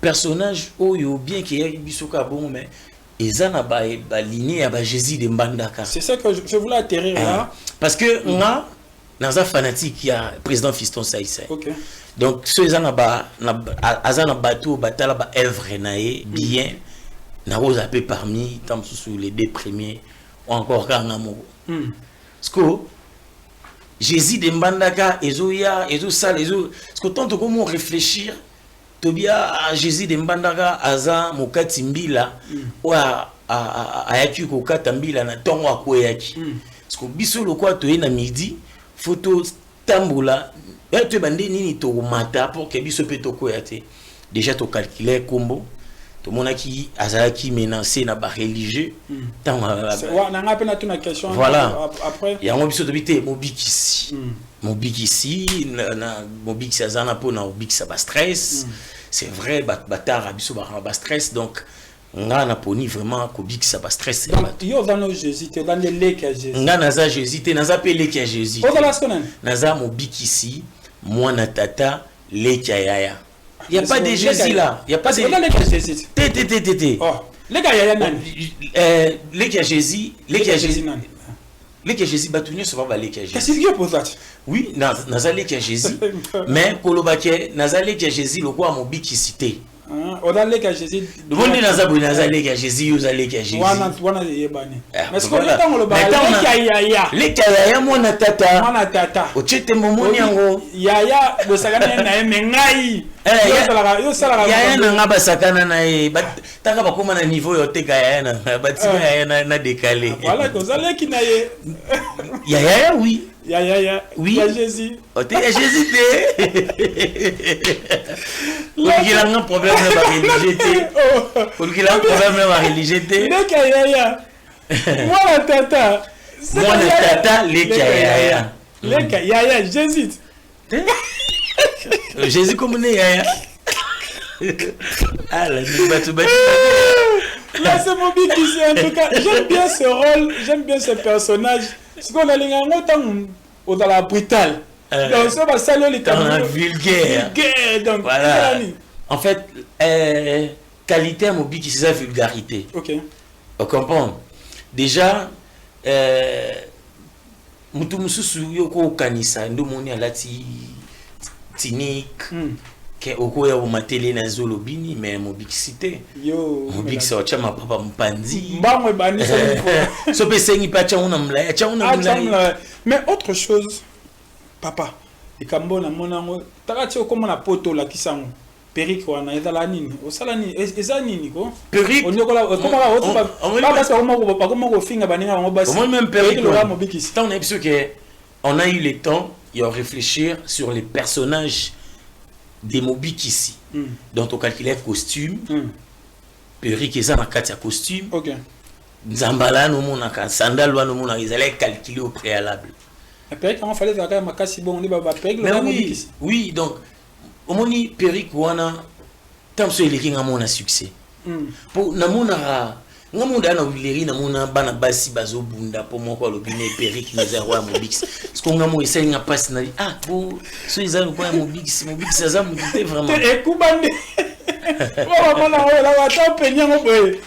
Speaker 2: personnage oyo bien qui est bisoka bon mais ezana ba lignée ya ba Jésus de Mbandaka.
Speaker 1: C'est ça que je voulais atterrir là
Speaker 2: parce que nga dans un fanatique il y a président Fiston Saïssa.
Speaker 1: OK.
Speaker 2: Donc ceux ezana ba azana bateau batala ba œuvre naé bien na rose un peu parmi tant sous les deux premiers ou encore kanga mo. Parce que Jésus de Mbandaka ezoya ezo sale ezo parce que tant comment réfléchir tobia Jésus de Mbandaka aza mokati mbila wa ayaki ko kata mbila na tongo akoyaki parce que biso lokwa to na midi photo tamboula tu bande nini to mata pour que biso pe to koyate déjà to calculer combo to monaki azaki menacé na ba religieux tant
Speaker 1: na nga pena tuna question
Speaker 2: voilà
Speaker 1: après
Speaker 2: ya mo biso to bité mobikisi mobikisi na mobikisi azana po na mobikisi ba stress c'est vrai batara biso ba stress donc nga na poni vraiment ko bikisa ba stress
Speaker 1: donc yo dans nos Jésus te dans les lek à Jésus
Speaker 2: nga naza Jésus te naza pe lek à Jésus naza mobikisi mwana tata lek ya yaya. Il n'y a pas de Jésus là. Il n'y a pas de Jésus.
Speaker 1: Oh, les gars, il y a un
Speaker 2: les gars Jésus, les gars Jésus. Les gars Jésus, batounier se va les gars Jésus.
Speaker 1: Qu'est-ce qu'il y a pour ça?
Speaker 2: Oui, naza les gars Jésus. Mais kolobake naza les gars Jésus le quoi mon biki cité.
Speaker 1: On a les gars Jésus.
Speaker 2: Le monde naza les gars Jésus, vous allez les gars Jésus.
Speaker 1: Wana yebani. Mais ce qu'on est dans le bas,
Speaker 2: les yaya mona tata.
Speaker 1: Mona tata.
Speaker 2: Ochete momoni yango.
Speaker 1: Yaya bosakana na mengai.
Speaker 2: Yaya na ngaba sakana na e taka bakoma na niveau yote yaya na batika yaya na décalé.
Speaker 1: Voilà que ça qui na ye.
Speaker 2: Yaya oui.
Speaker 1: Yaya
Speaker 2: oui.
Speaker 1: Ya Jésus.
Speaker 2: Ote ya Jésus te. Il a un problème de la religiosité. Il a un problème de la religiosité.
Speaker 1: Yaya. Moi la tata.
Speaker 2: Moi la tata les yaya.
Speaker 1: Les yaya Jésus.
Speaker 2: Jésus comme on est yaya. Ah là,
Speaker 1: là c'est mon big ici en tout cas. J'aime bien ce rôle, j'aime bien ce personnage. Ce qu'on a dans la brutale. Donc ça va saluer les
Speaker 2: camarades. Vulgaire.
Speaker 1: Donc
Speaker 2: voilà. En fait, qualité à mon big c'est sa vulgarité.
Speaker 1: OK.
Speaker 2: On comprend. Déjà mutu mususu yoko kanisa ndo moni alati tinik ke okoya o matele na zolo bini mais mobixité yo mobix wa chama papa mpanzi
Speaker 1: mbamwe bani
Speaker 2: so pe sengi pa cha una mlaya
Speaker 1: mais autre chose papa ikambo na monango takati okoma na poto la kisango Peric wana ezala nini osala nini eza nini ko
Speaker 2: Peric
Speaker 1: on yokola komaka autre ba basi ba komako finga baninga bango basi
Speaker 2: au même Peric
Speaker 1: le ramo bikisi
Speaker 2: tant on a vu que on a eu le temps de réfléchir sur les personnages des Mobikisi dont on calculait costume Peric eza na kati ya costume
Speaker 1: OK
Speaker 2: Nzambala no mona ka sandal wana mona ils allaient calculer au préalable
Speaker 1: Peric on fallait ça makasi bon on ba Peric le ramo bikisi
Speaker 2: oui donc omoni Peric wana tant so eleki nga mona succès pour na mona nga mona na wileri na mona bana basi bazo bunda pour moko alobine Peric neza roi Mobix parce que nga mo essaye nga passe na pour so izalo kwa Mobix ça me dit vraiment
Speaker 1: et kubande on va na la wata penya ngoboye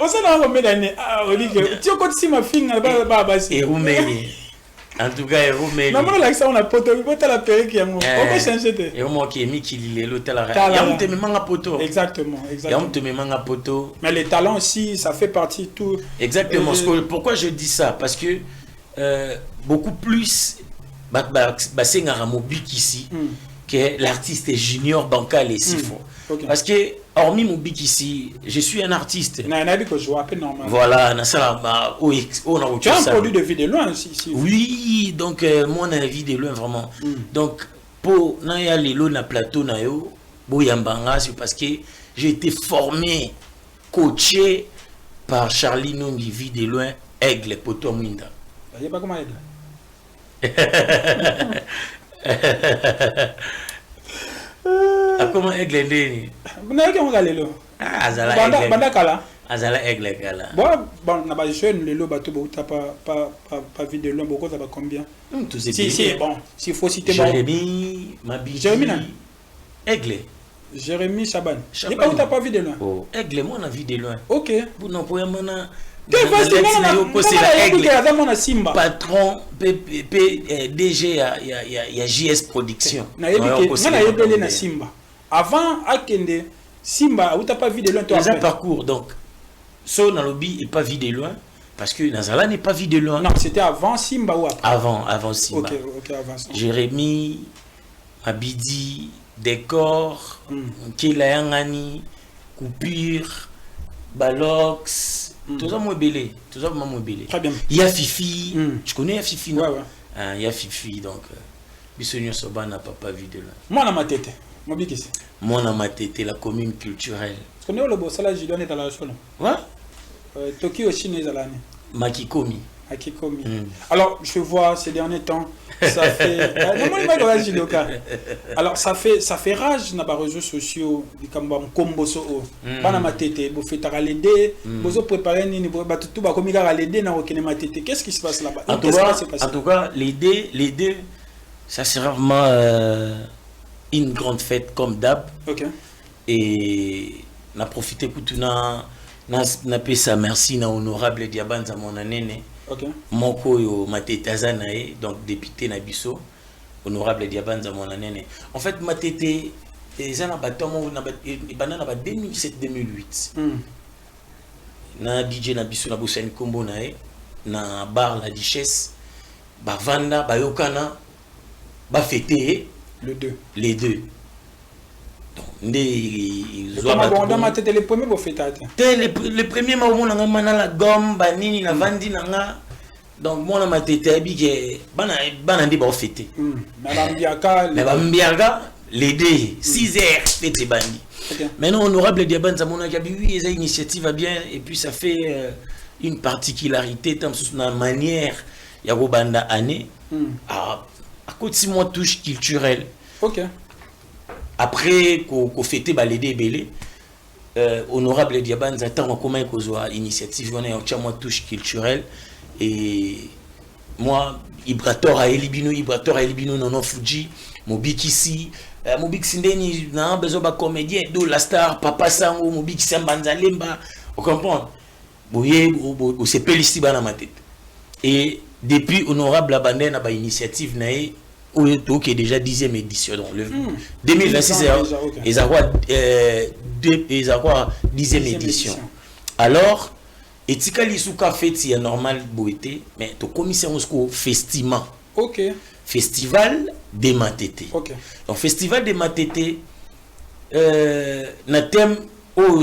Speaker 1: osana ngo medane olike tio koti ma finga ba basi
Speaker 2: et Roumanie en tout cas et Roumanie
Speaker 1: na mona la ça on a poto la Peric yango on peut changer te
Speaker 2: et moi qui mi kilile l'hôtel ya mte manga poto
Speaker 1: exactement
Speaker 2: ya mte manga poto
Speaker 1: mais les talents aussi ça fait partie tout
Speaker 2: exactement pourquoi je dis ça parce que beaucoup plus basenga Mobik ici que l'artiste junior bancal et si fort parce que hormis Mobik ici je suis un artiste voilà na ça on a
Speaker 1: tu as un produit de vie de loin si
Speaker 2: oui donc mon avis de loin vraiment donc pour na ya lelo na plateau na yo boyambanga c'est parce que j'ai été formé coaché par Charlie Nombi vie de loin Aigle Poto Mwinda
Speaker 1: il y a pas comment Aigle
Speaker 2: comment Aigle ndeni
Speaker 1: na ke ngalelo
Speaker 2: azala
Speaker 1: Aigle banda kala
Speaker 2: azala Aigle kala
Speaker 1: bon na ba jeune lelo bato bota pas vie de loin beaucoup ça va combien
Speaker 2: si
Speaker 1: bon s'il faut citer
Speaker 2: Jérémy Mabi Aigle
Speaker 1: Jérémy Chaban il pas vu de loin
Speaker 2: oh Aigle moi na vie de loin
Speaker 1: OK
Speaker 2: non pour mana patron DG ya JS Production
Speaker 1: na yebele na Simba avant akende Simba ou t'as pas vu de loin toi
Speaker 2: après parcours donc so na lobby et pas vu de loin parce que Nazala n'est pas vu de loin
Speaker 1: non c'était avant Simba ou après
Speaker 2: avant Simba
Speaker 1: OK avant
Speaker 2: Jérémy Abidi Décor Kila Yangani Coupure Balox tout ça moi belé
Speaker 1: très bien
Speaker 2: il y a Fifi tu connais ya Fifi non
Speaker 1: ouais
Speaker 2: il y a Fifi donc Bissonio Soba n'a pas vu de là
Speaker 1: moi na matete Mobikisi
Speaker 2: moi na matete la commune culturelle
Speaker 1: tu connais le boss là je donne dans la solo
Speaker 2: ouais
Speaker 1: Tokyo Chine zalani
Speaker 2: Makikomi
Speaker 1: alors je vois ces derniers temps ça fait alors ça fait rage dans les réseaux sociaux comme komboso bana matete bo fetaka l'aider bozo préparer nini bo tout ba komika l'aider na okene matete qu'est-ce qui se passe là-bas
Speaker 2: en tout cas l'aider ça sera vraiment une grande fête comme d'hab et n'a profité pour tout na pesa merci na honorable Diabanza mon anene moko yo matete azanae donc député na biso honorable Diabanza mon anene en fait matete ezana batomo na banana ba 2007 2008 na DJ na biso na bosani kombo nae na bar la Duchesse bavanda bayokana ba fêter les deux
Speaker 1: les premiers vont fêter
Speaker 2: les premiers moments na mana la gomme banini na vandi nanga donc moi na matete abike bana ndi ba fêter mais bambiaka les deux 6h fête bandi maintenant honorable Diabanza mon akabi oui les initiatives va bien et puis ça fait une particularité tant sur la manière ya robanda année à côté moi touche culturelle après qu'on fêtait l'aider belé honorable Diabanza tant comment qu'on initiative on a moi touche culturelle et moi Ibrator a Elibino non Fuji Mobikisi Mobikisi ndeni na besoin ba comédien do la star Papa Sango Mobikisi Mbanzalemba on comprend boye o se pelisti bana ma tête et depuis honorable abandé na ba initiative nae qui est déjà 10e édition donc le 2026 ils a quoi 10e édition alors etikali suka fête normal boité mais to commissaire au festival festival des matete donc festival des matete na thème au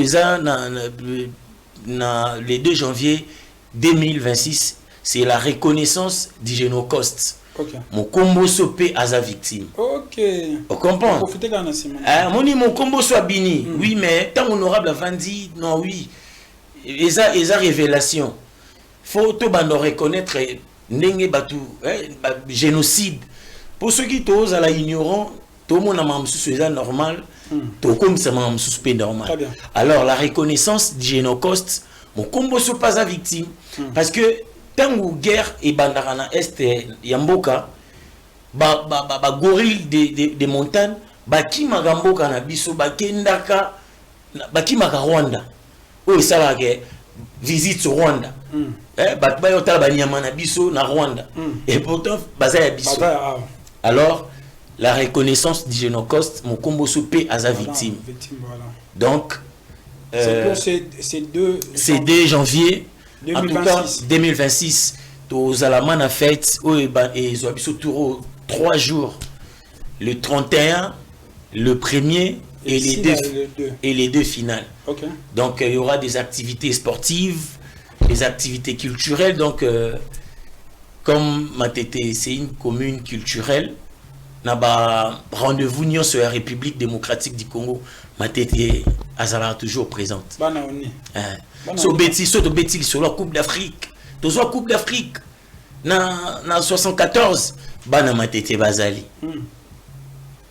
Speaker 2: le 2 janvier 2026, c'est la reconnaissance du génocide. Mon combo sopé à sa victime.
Speaker 1: Ok.
Speaker 2: On comprend. Mon combo soit bini. Oui, mais tant honorable avant dit, non, oui. Et ça révélation. Faut tout reconnaître n'engé batu génocide. Pour ceux qui osent à la ignorant, tout le monde a un normal. Tout comme ça m'a suspect normal. Alors la reconnaissance du génocide, mon combo soit pas sa victime. Parce que tango guerre et bandarana est yamboka gorille des montagnes baki magamboka na biso bakendaka baki maka Rwanda o sala ke visite au Rwanda bat ba yotala banyama na biso na Rwanda et pourtant baza ya biso. Alors la reconnaissance du génocide mon combo soupé à sa victime. Donc c'est 2 janvier 2026. En tout cas, 2026, aux Alamans a fait, ils ont 3 jours, le 31, le 1er et les deux finales. Donc, il y aura des activités sportives, des activités culturelles. Donc, comme Matete, c'est une commune culturelle, rendez-vous sur la République démocratique du Congo. Matete Azala toujours présente. Sur la Coupe d'Afrique. Dans la Coupe d'Afrique, dans 74, Bana Matete Bazali.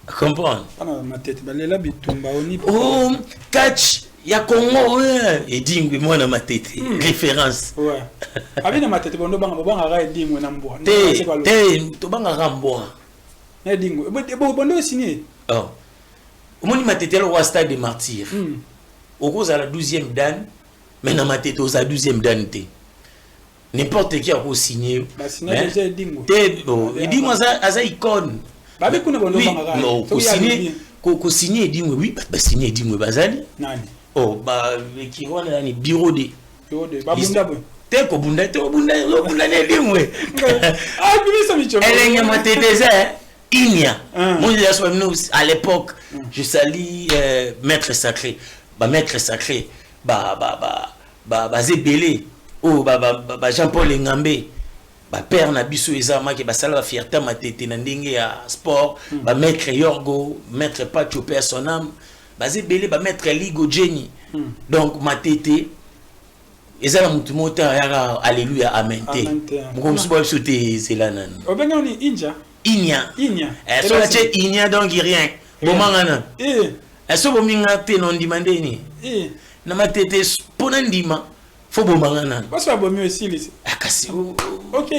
Speaker 2: Comprendre? Oh, catch, il y a Congo, et dingue, moi, dans Matete. Référence. Ouais.
Speaker 1: Avec la Matete, on doit dingue,
Speaker 2: oh. Au moins, il était au stade des martyrs. Au cause à la 12e dan, mais dans ma tête, aux 12e dan. N'importe qui a signé. Il dit, moi, ça icône. Oui, signé, il dit, oui, signé, il dit, Bazali. Oh, qui va dans le bureau de. T'es au Bunda, à l'époque, je salue Maître Sacré. Maître Sacré, Zébélé, Jean-Paul Ngambé, Père Nabiso Ezama, qui a la fierté ma tête à sport, Maître Yorgo, Maître Pacho Père son âme, Zébélé, Maître Ligo Jenny. Donc, ma tête, Ezala Mutumota, Alléluia, Amen. Comme ça, c'est là. Inya. Inya donc rien. Bomangana. Est-ce que bominga te non demandé ni? Na matete ponandima. Fo bomangana.
Speaker 1: Parce que bomi aussi les.
Speaker 2: Kasi.
Speaker 1: OK.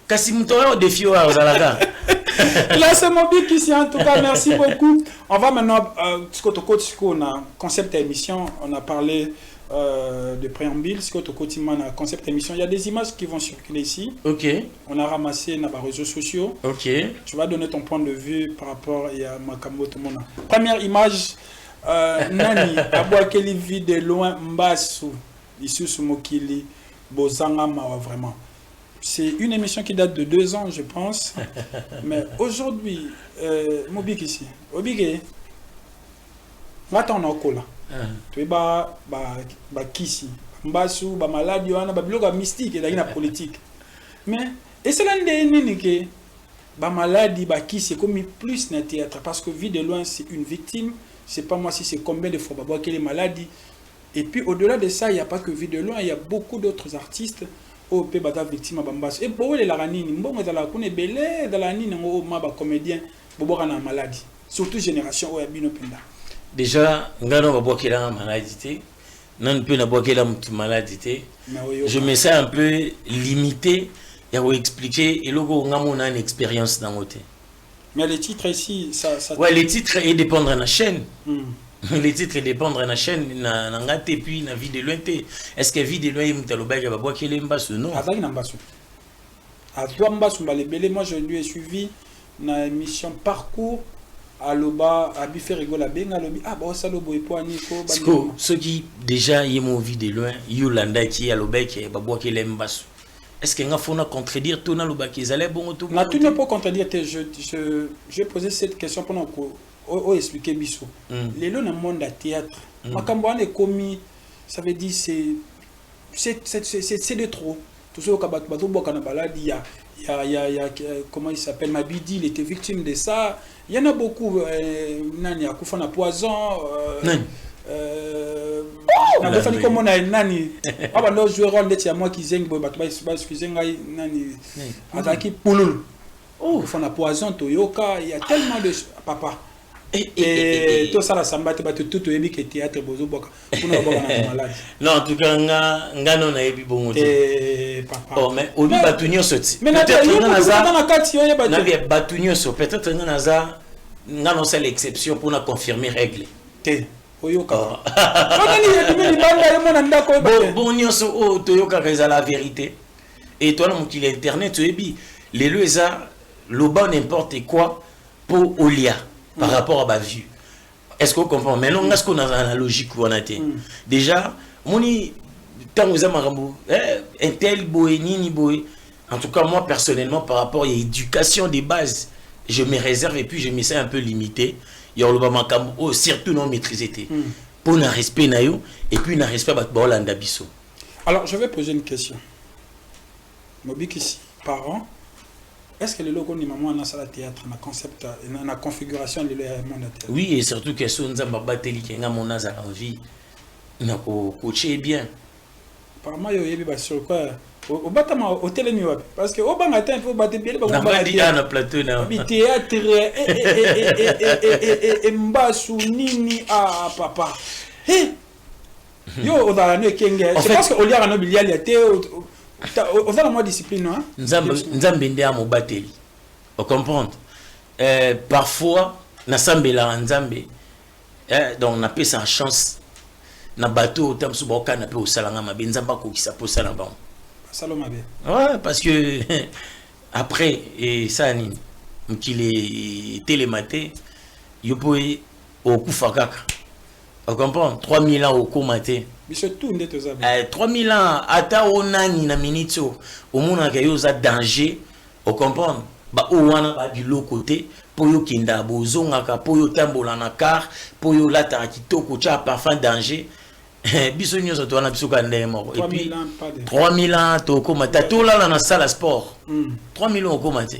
Speaker 2: Kasi mutoro défi wa ozalaka.
Speaker 1: Là c'est mon but ici en tout cas merci beaucoup. On va maintenant on a concept émission, on a parlé de préambule, ce que tu as concept émission. Il y a des images qui vont circuler ici.
Speaker 2: Ok.
Speaker 1: On a ramassé dans les réseaux sociaux.
Speaker 2: Ok.
Speaker 1: Tu vas donner ton point de vue par rapport à Makambo Tomona. Première image, Nani, Abouakeli vit de loin Mbasu, ici sous Mokili, Bozanga Mawa vraiment. C'est une émission qui date de 2 ans, je pense. Mais aujourd'hui, Mobik ici, Obigé, maintenant on là. Tu es kisi mbasu ba maladie wana ba biloga mystique et la politique mais et c'est là que ba maladie ba kisi comme plus na théâtre parce que vie de loin c'est une victime, c'est pas moi si c'est combien de fois ba quelle maladie et puis au-delà de ça il y a pas que vie de loin, il y a beaucoup d'autres artistes au pe bata victime ba mbasu et bo le la ranini mbongo za la kone belé dans la nini ngo ma ba comédien bo na maladie surtout génération o ya bino penda.
Speaker 2: Déjà, ngano va boire la maladie, non peut na boire la maladie. Je me sens un peu limité à vous expliquer et logo ngamo na une expérience dans côté.
Speaker 1: Mais les titres ici ça
Speaker 2: ouais, les titres ils dépendent de la chaîne. Les titres dépendent de la chaîne na ngate puis na vie de loin. Est-ce que vie de loin mutaloba va boire les mbasu non?
Speaker 1: Avec mbasu. À toi mbasu balebele moi je lui ai suivi na émission parcours Aloba Abife rigola benga lobi ah ba salobo epoaniko
Speaker 2: ba ceux qui déjà y mon vie de loin Yolanda qui aloba qui ba boire les mbasu. Est-ce que nga fona contredire tout na loba qui allait bon tout?
Speaker 1: Na tu ne peux contredire j'ai posé cette question pendant que expliquer biso les lots dans le monde du théâtre makambo ane komi ça veut dire c'est de trop tout ce bato boka na balade il y a comment il s'appelle Mabidi, il était victime de ça. Il y en a beaucoup nani akufa na poison na defani comme na nani aba ndo jouer rôle de moi qui zeng boy bato ba zenga nani ataki pulul akufa na poison toyoka il y a tellement de papa et tout ça la samba te bato tout yebi que théâtre bozo boka pour na boka na malade
Speaker 2: non en tout cas nga non na yebi bongo
Speaker 1: papa
Speaker 2: oh mais obi bato nyonso ti
Speaker 1: peut-être na za na kati yo bato
Speaker 2: na bien bato nyonso peut-être na za nga non c'est l'exception pour na confirmer règle
Speaker 1: te oyoka nani banda yo mona ndako
Speaker 2: bon nyonso o toyoka ka la vérité et toi mon qu'il internet yebi les loeza loba n'importe quoi pour Olia par rapport à ma vue. Est-ce qu'on comprend? Maintenant, est-ce qu'on a la logique où on a été? Déjà, moni tant vous avez un tel boy, ni boy. En tout cas, moi personnellement, par rapport à l'éducation des bases, je me réserve et puis je me sens un peu limité. Il y a le surtout non maîtrisé. Pour un respect naïo et puis un respect à Bolanda Bisso.
Speaker 1: Alors, je vais poser une question. Mobik ici, parents. Est-ce que les locaux ni maman na sala théâtre na concept na configuration de leur monde théâtre? Oui,
Speaker 2: et surtout que son nzamba bateli kenga mon naza envie na ko coacher bien.
Speaker 1: Apparemment yo yebi ba sur quoi au batama hôtel ni wapi parce que au banga temps faut battre bien
Speaker 2: ba ba di na plateau na
Speaker 1: bi théâtre et mbasu nini ah papa. Yo odala ne kenga c'est parce que au liara no biliali était on va la moins discipline, non?
Speaker 2: Nzambe ndé a mobateli. Vous comprenez? Parfois, na sambela nzambe, donc on appelle ça chance. Na bateau, tam suboka na pe au salanga mabe nzamba ko ki sa po sala ba.
Speaker 1: Saloma be.
Speaker 2: Ouais, parce que après et ça ni mkile télématé, yo poé au kufakaka. Vous comprenez? 3000 ans au komaté. 3000 ans, ata onani na minito, au monde a yoza danger, au comprendre, ba ouana ba du l'autre côté, pour yo kinda bozonga ka, pour yo tambola na car, pour yo lata kitoko cha parfum danger. Biso nyoso to na biso kande moko. Et puis 3000 ans to komata, tout là na salle sport. 3000 ans au komate.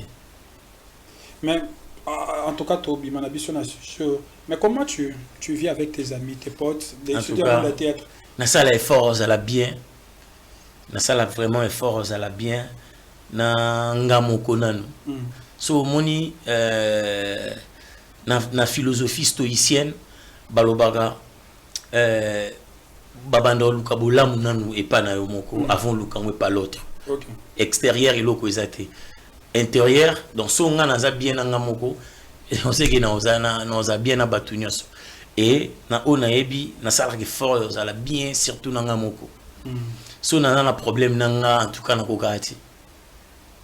Speaker 1: Mais en tout cas, Tobi, mais comment tu vis avec tes amis, tes potes, des étudiants de théâtre?
Speaker 2: Na salle effort à la bien. Na salle vraiment effort à la bien. Na ngamoko nanu. So moni na philosophie stoïcienne balobaga babando luka bolamu nanu et pas na yomoko avant luka et pas l'autre. Extérieur il loko ezate. Intérieur donc so nga naza bien na ngamoko on sait que na oza bien na batunyos. Et na ona ebi na sala ke fort za la bien surtout na ngamoko. So na un problème na en tout cas na kokati.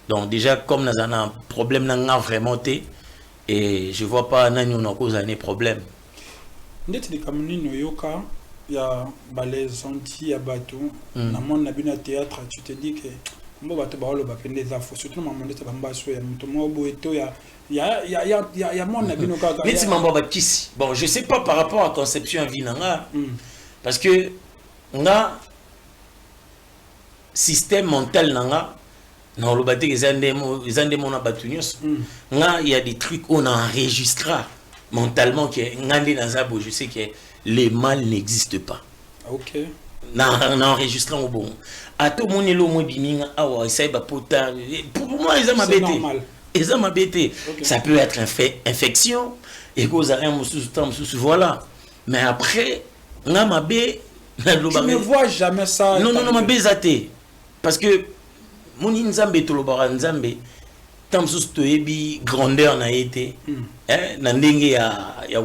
Speaker 2: Donc déjà comme na un problème na vraiment té et je vois pas nani on a cause un problème.
Speaker 1: Ndeti de kamuni no yoka ya balais senti ya bato na monde na bina théâtre tu te dis que mbo bato ba holo ba pende za fo surtout na monde ba mbaso ya mto mobo eto ya monde na bino kaka.
Speaker 2: Mais si mambo ba kisi. Bon, je sais pas par rapport à conception vinanga parce que nga système mental nanga na lobate ezande mona batunios nga il y a des trucs on enregistre mentalement que ngandi nazabo je sais que les mal n'existent pas.
Speaker 1: OK.
Speaker 2: Na enregistrant au bon. À tout mon elo mo biminga awa essaye ba pota pour moi ils ont bêté. Ils ont bêté. Ça peut être infection et cause rien voilà. Mais après nga mabé
Speaker 1: tu ne vois jamais ça.
Speaker 2: Non mabé zaté parce que mon nzambe to lobara nzambe tam sous toyebi grandeur na été na ndenge ya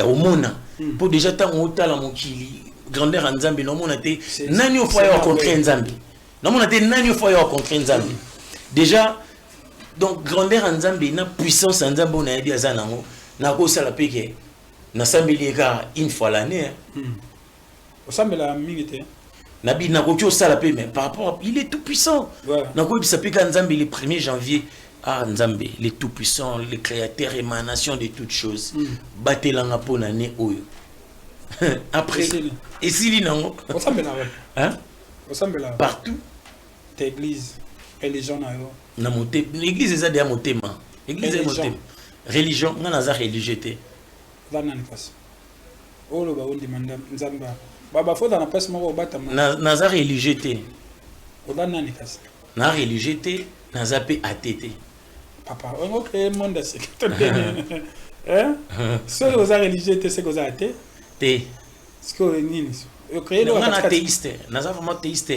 Speaker 2: omona pour déjà tant otala mokili grandeur en nzambe no mona te nani o fois rencontrer nzambe no mona te nani o fois rencontrer nzambe déjà donc grandeur en nzambe na puissance en nzambe na yebi azana ngo na ko sala peke na sambeli ka une fois l'année
Speaker 1: o sambela mingite
Speaker 2: Nabi na ko sala pe mais par rapport il est tout puissant na ko bisa peka nzambe le 1er janvier ah Nzambe, les tout-puissants, les créateurs, émanation de toutes choses. Batelanga po na ne oyo. Après, et si non, hein? Partout.
Speaker 1: L'église, religion
Speaker 2: na moté, l'église est déjà motema. L'église est motema. Religion, on a religieuté.
Speaker 1: Oh le baon demande Nzamba. Baba faut dans la place moko batama.
Speaker 2: Na religieuté.
Speaker 1: Oda nani kasi.
Speaker 2: Na religieuté, na zape ATT.
Speaker 1: Papa, on va créer un monde assez. Hein? Ce que vous avez religieuté, c'est que vous avez athée.
Speaker 2: Té.
Speaker 1: Ce que vous avez nini. Vous créez le
Speaker 2: athéiste. Na za vraiment athéiste.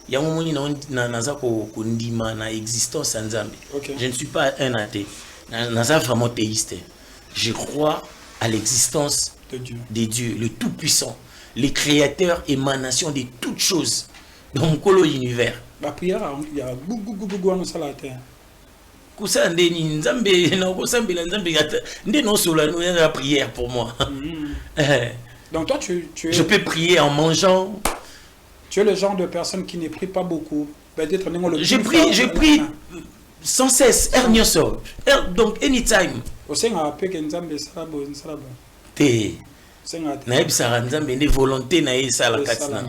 Speaker 2: Il y a un moment na za ko ndima na existence Nzambe. Je ne suis pas un athée. Na za vraiment théiste. Je crois à l'existence de Dieu, le Tout-Puissant, les créateurs, émanation de toutes choses dans le l'univers.
Speaker 1: La prière, il y a beaucoup de salade.
Speaker 2: Kusa ndeni Nzambe na kosambe la Nzambe ndeno sola la prière pour moi.
Speaker 1: Donc toi tu es...
Speaker 2: Je peux prier en mangeant.
Speaker 1: Tu es le genre de personne qui ne prie pas beaucoup. Peut-être
Speaker 2: je prie sans cesse, donc anytime. Té. Na ebisara Nzambe ne volonté na esala katina.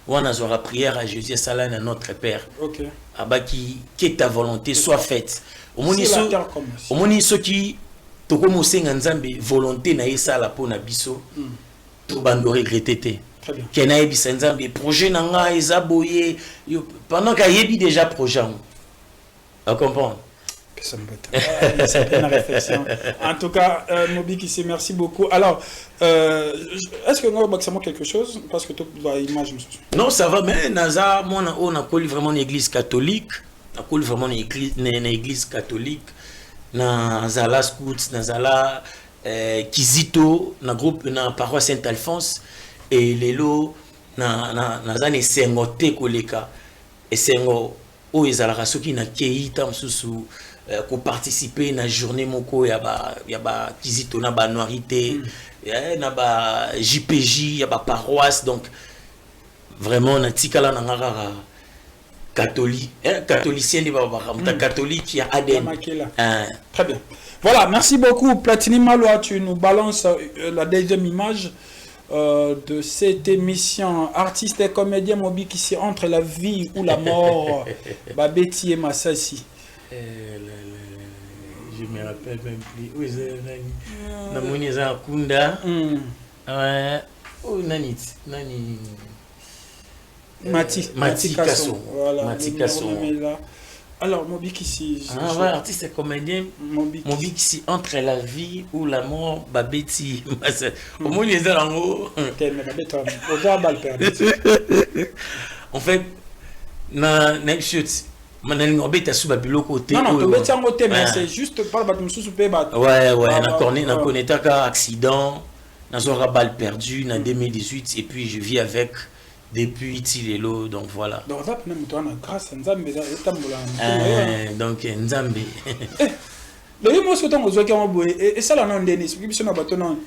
Speaker 2: Wana zora prière à Jésus sala na notre Père.
Speaker 1: OK.
Speaker 2: Abaki que ta volonté soit faite. Omoni soki toko mosenga Nzambe volonté na esala pona biso. To bando regretter té.
Speaker 1: Très bien.
Speaker 2: Kena ebisa Nzambe projet na nga ezaboye pendant qu'il y a déjà projet. On comprend.
Speaker 1: C'est une réflexion. En tout cas, Moby Kissi, merci beaucoup. Alors, est-ce que nous avons quelque chose? Parce que tu as l'image.
Speaker 2: Non, ça va, mais Naza, on a collé vraiment une église catholique. On a collé vraiment une église catholique. Nazala Scouts, Nazala Kizito, na groupe, na paroisse Saint-Alphonse. Et les lots, Naza ne sengote koleka. Et sengo, oh, ils ont la race qui n'a qu'éi tam sous pour participer à la journée moko ya ba kizito na ba noirité na ba JPJ ya ba paroisse donc vraiment na tikala na ngara catholique catholicien de ba catholique qui a ADN.
Speaker 1: Très bien. Voilà, merci beaucoup Platini Maloa, tu nous balances la deuxième image de cette émission artiste et comédien Moby Kissi entre la vie ou la mort. Babeti et Massassi.
Speaker 2: Je me rappelle même plus. Où est-ce Namoni Kunda. Ouais. Oh, Nani. Mati Kasson.
Speaker 1: Voilà.
Speaker 2: Mati Kasson.
Speaker 1: Alors, Moby Kissi.
Speaker 2: Ah ouais, artiste et comédien. Moby Kissi entre la vie ou la mort. Babeti. Au moins, les gens en haut. En fait, next shoot. Non,
Speaker 1: c'est juste pas
Speaker 2: ouais, on connaît un accident, on a balle perdue en 2018 et puis je vis avec depuis Tilelo, donc voilà.
Speaker 1: Donc grâce à Nzambe,
Speaker 2: donc Nzambe.
Speaker 1: Le mot c'est et ça la non denis, qui na bato non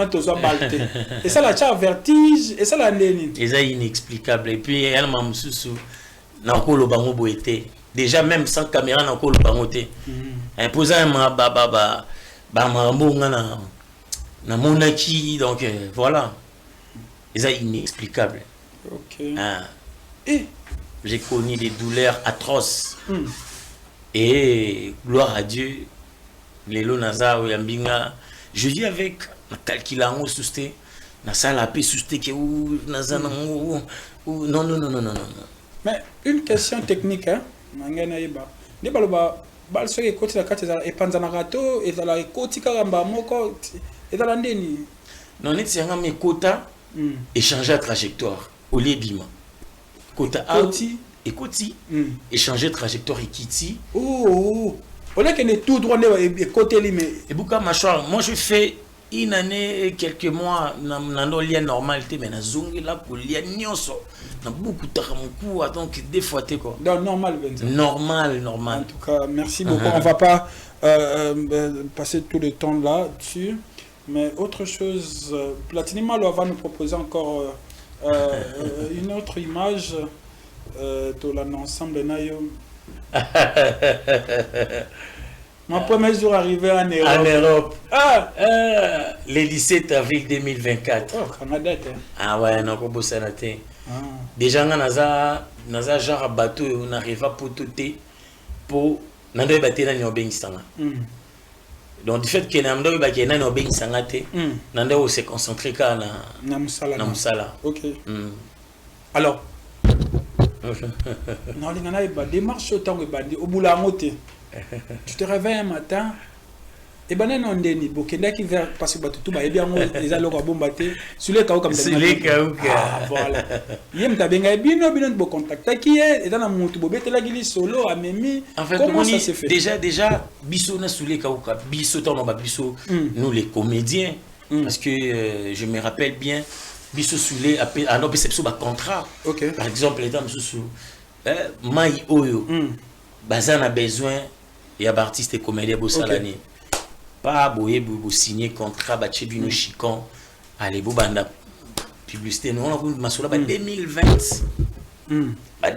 Speaker 1: tozo balte. Et ça la vertige et ça la denis.
Speaker 2: Et ça inexplicable et puis elle m'a mususu na ko lo bango boité. Déjà même sans caméra na ko lo bango té. Imposant ma na monaki donc voilà. Et ça inexplicable.
Speaker 1: OK.
Speaker 2: Et j'ai connu des douleurs atroces. Et gloire à Dieu. Lelo naza oyambinga je vis avec na calculango susté na sala pe susté que ou naza non.
Speaker 1: Mais une question technique hein mangana iba ne baloba bal soki koti la kati et panzana rato et la koti karamba moko et la ndeni
Speaker 2: non net c'est un kota échanger la trajectoire au lieu kota
Speaker 1: koti
Speaker 2: et koti échanger trajectoire et kiti
Speaker 1: on a qu'elle est tout droit et côté limé.
Speaker 2: Et beaucoup mâchoire. Moi je fais une année et quelques mois dans lien normalité mais na zongi là pour lien nyonso. Na beaucoup taramuku donc des fois t'es quoi.
Speaker 1: Donc normal
Speaker 2: Normal.
Speaker 1: En tout cas, merci beaucoup. On va pas passer tout le temps là dessus, mais autre chose Platini Malo va nous proposer encore une autre image de l'ensemble de Nayo. Mon premier jour arrivé en Europe.
Speaker 2: En Europe. Le 17 avril 2024.
Speaker 1: Oh, ça m'a date.
Speaker 2: Ah ouais, non, comme ça n'a été. Déjà, on a genre bateau, on arrive à pour tout pour n'aller battre dans le Bénistanga. Donc, du fait que n'aller battre dans le Bénistanga, n'aller où se concentrer quand na musala.
Speaker 1: Ok. Alors. Non, il y a des démarches autant que au bout de la montée. Tu te réveilles un matin. Et ben non ndeni bokenda qui vers parce que tout ba et bien les aloko bombaté sur les cas comme ça.
Speaker 2: Sur les cas.
Speaker 1: Voilà. Yem ta benga bino bo contact qui est et dans la moto bobete la gili solo a memi.
Speaker 2: En fait,
Speaker 1: comment ça se fait?
Speaker 2: Déjà biso na sur les cas biso tant ba biso nous les comédiens parce que je me rappelle bien biso sur les à nos perception ba contrat.
Speaker 1: OK.
Speaker 2: Par exemple les temps sous mai oyo bazan a besoin il y a artistes et comédiens bo salani. Pas boye bo signer contrat ba chebino chicon allez bo banda publicité nous on a masolo ba 2020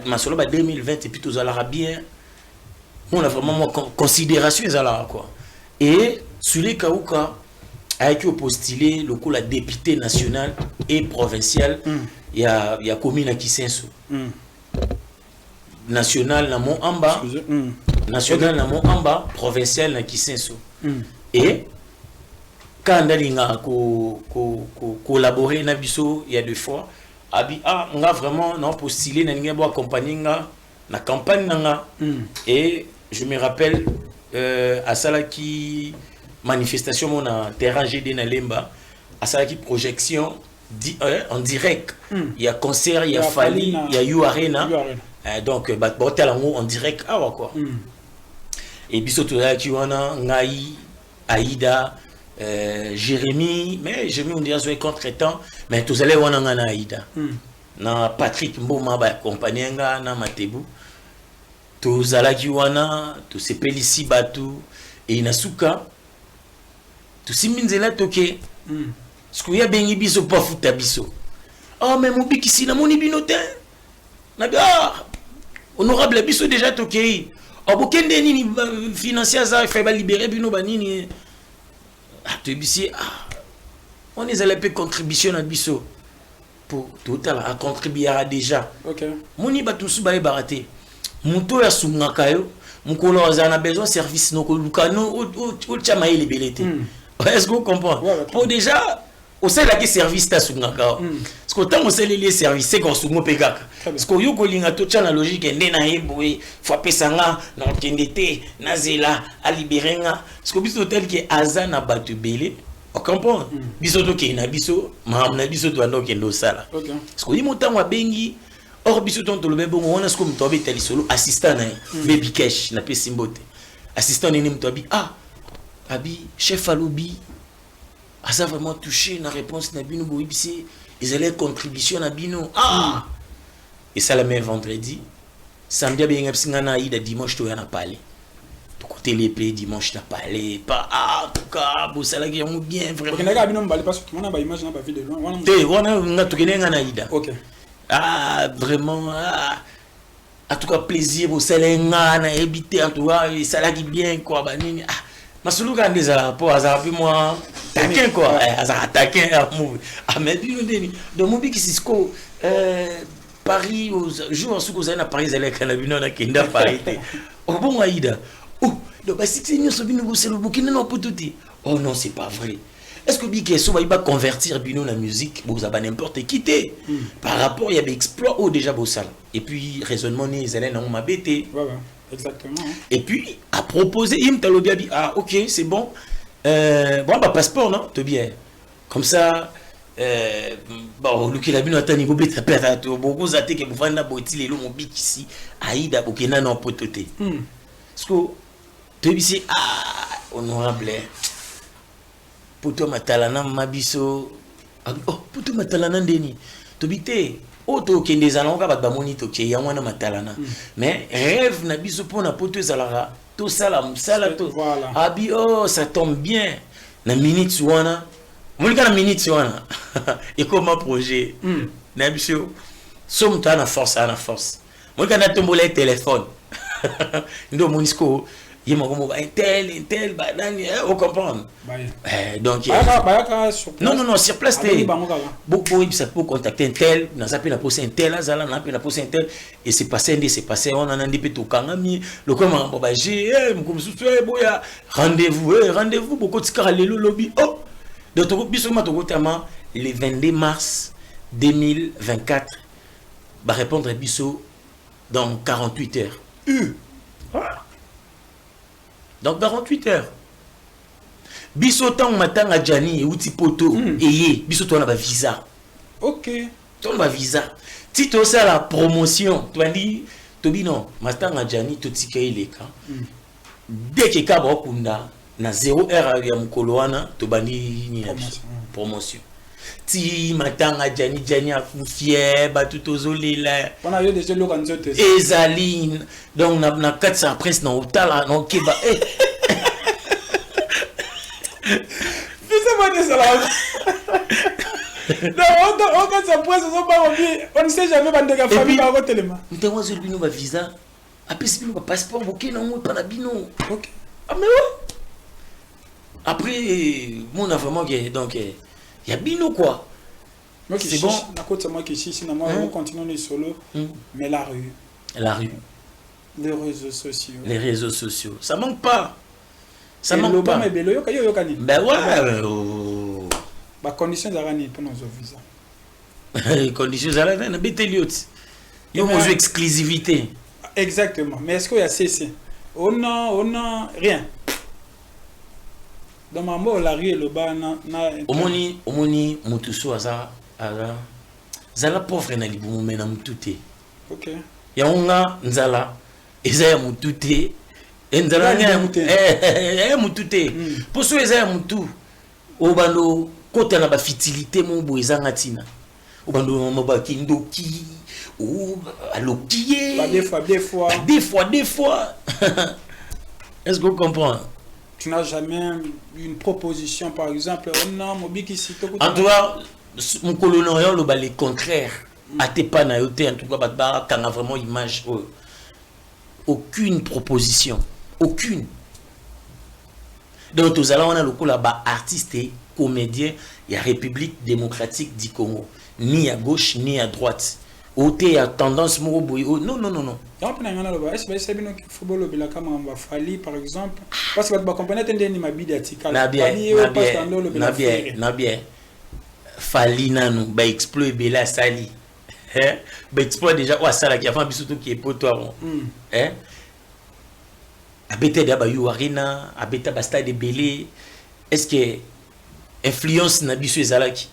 Speaker 2: masolo ba 2020 et puis tous à bien on a vraiment considération ezala quoi et sur les kauka a été postulé le coup la député national et provincial il y a commune à Kisenso national na mon amba national na mon amba provincial na Kisenso. Et quand on a collaboré na biso il y a 2 fois on a vraiment postulé na accompagner na campagne nanga et je me rappelle à Salaki manifestation mon terrain GD na Lemba à Salaki projection en direct il y a concert il y a Fali il y a You Arena donc en direct quoi et biso to là qui wana ngai Aïda, Jérémy, mais Jérémy on dirait contre-temps, mais tous allez on a Aïda. Na Patrick Mboma ba accompagner nga na Matebu. Tous allez qui wana, tous ces Pélici Batu et Nasuka. Tous ces minzela toké. Ce qu'il y a bengi biso pas futa biso. Oh mais mon biki si na moni binotin. Na honorable biso déjà toké. Obokende nini financier ça fait ba libérer bino banini on est allé peu contribution à biso pour total à contribuer déjà. OK. Moni ba tous ba baraté. Muto ya sungaka yo, mukolo azana besoin service no ko lukano o chama ile belete. Est-ce que vous comprenez? Pour déjà au sein de la service ta sungaka. Parce que tant on sait les services c'est qu'on sungo pekaka. Parce que yo ko linga to chana logique ndé na yeboé faut pesanga na kendete na zela a libérenga. Parce que biso tel que azana batu belé. On comprend? Biso to ke na biso na biso to ando kendo sala. Parce que yimo tango bengi or biso to le bon on a ce comme tobe tali solo assistant na baby cash na pe simbote. Assistant ni mtobi abi chef alubi a ça vraiment touché na réponse na bino boibisi ils allaient contribution na bino et ça le même vendredi samedi bien ngana ida dimanche to yana parler to côté l'épée dimanche na parler pas en tout cas bo ça la qui on bien vraiment
Speaker 1: OK na bino mbali parce que on a ba image na ba vidéo wana
Speaker 2: te wana nga to kenga na ida
Speaker 1: OK
Speaker 2: vraiment en tout cas plaisir bo ça lenga na habiter en tout cas ça la qui bien quoi ba nini masuluka ndeza po azapi moi taquin quoi azara taquin mais bino deni donc mobi ki sisko Paris aux jours sous que na Paris elle est bino na kenda Paris oh bon Aïda donc bah si tu so bino c'est le bouquin non potuti oh non c'est pas vrai est-ce que biki so va convertir bino la musique vous avez n'importe qui par rapport il y a des exploits déjà beau ça et puis raisonnement ni zelen on m'a bêté
Speaker 1: exactement.
Speaker 2: Et puis, à proposer, il me dit, ok, c'est bon. Bon, passeport, non? Tout bien. Comme ça, bon, le qui l'a vu, il faut bien taper, beaucoup d'athées qui vont faire les lots, mon bic ici, Aïda, pour qu'il y ait un pototé. Parce que, tu dis, honorable, pour toi, ma talana, ma biso, pour toi, ma talana, Deni, tu dis, auto qui des alonga ba monito qui ya wana matalana mais rêve na biso pour na poto zalara tout ça la tout abi ça tombe bien na minute wana molika na minute wana et comment projet na biso somme ta na force molika na tombola téléphone ndo monisko il m'a dit un tel on comprend donc non sur place beaucoup ça peut contacter un tel dans ça peut la poser un tel là ça peut la poser un tel et c'est passé on a un peu tout kangami le comment bah j'ai rendez-vous beaucoup de carré le lobby oh donc bisoma to tellement le 22 mars 2024 va répondre à biso dans 48 heures. Voilà. Donc 48 heures. Biso tang matin à Jani et outi poto et biso to na ba visa.
Speaker 1: OK.
Speaker 2: To ba visa. Si to ça la promotion, tu dis Tobi non, matin à Jani to tika ile ka. Dès que ka ba kunda na 0 heure ya mkoloana to bandi ni promotion. Ti matanga Jani a fier ba tout ozolila
Speaker 1: on a eu des lots en zote
Speaker 2: ezaline donc na 400 prince na hôtel na keba
Speaker 1: c'est moi de ça non on quand ça prince on ne sait jamais bande de famille ba ko telema
Speaker 2: ntengo zo bino ba visa apesi bino ba passeport boké na mo pa na bino
Speaker 1: OK
Speaker 2: ah mais ouais après mon a vraiment donc il y a bino quoi.
Speaker 1: Okay, c'est bon. À côté de moi qui ici, sinon on continue les solos, mais la rue. Les réseaux sociaux.
Speaker 2: Les réseaux sociaux. Ça manque pas. Ça manque pas.
Speaker 1: Ben
Speaker 2: ouais.
Speaker 1: Bah conditions d'arani pour nos visas.
Speaker 2: Conditions d'arani, on a bételiot. Il y a une exclusivité.
Speaker 1: Exactement. Mais est-ce qu'il y a CC? On a rien. Dans ma mort, la rue et le bas,
Speaker 2: Omoni, Moutousso, Zala pauvre na libumu mena mutute.
Speaker 1: OK.
Speaker 2: Ya unga nzala eza ya mutute. Nzala ya mutute. Poso eza ya mutu. Obando kota na ba fitilité mon bo eza ngatina. Obando mabaki ndoki ou alokié. Des fois. Est-ce que vous comprenez?
Speaker 1: Tu n'as jamais une proposition, par exemple, non, Mobiki Sito.
Speaker 2: En tout cas, mon colonel, le contraire. A tes pas en tout cas, quand on a vraiment image. Aucune proposition. Aucune. Donc, tout à l'heure, on a le coup là-bas, artiste et comédien, il y a République démocratique du Congo. Ni à gauche, ni à droite. Oté à tendance non.
Speaker 1: Est-ce que c'est bien que football au Bilakama Fali par exemple parce que votre compagnie tendait ni ma bide atikal.
Speaker 2: Nabie. Fali nanu ba exploit bela sali. Ba exploit déjà ou sala qui a fait biso qui est potoire. Abete da ba yuarina, abeta ba stade belé. Est-ce que influence na biso ezalaki?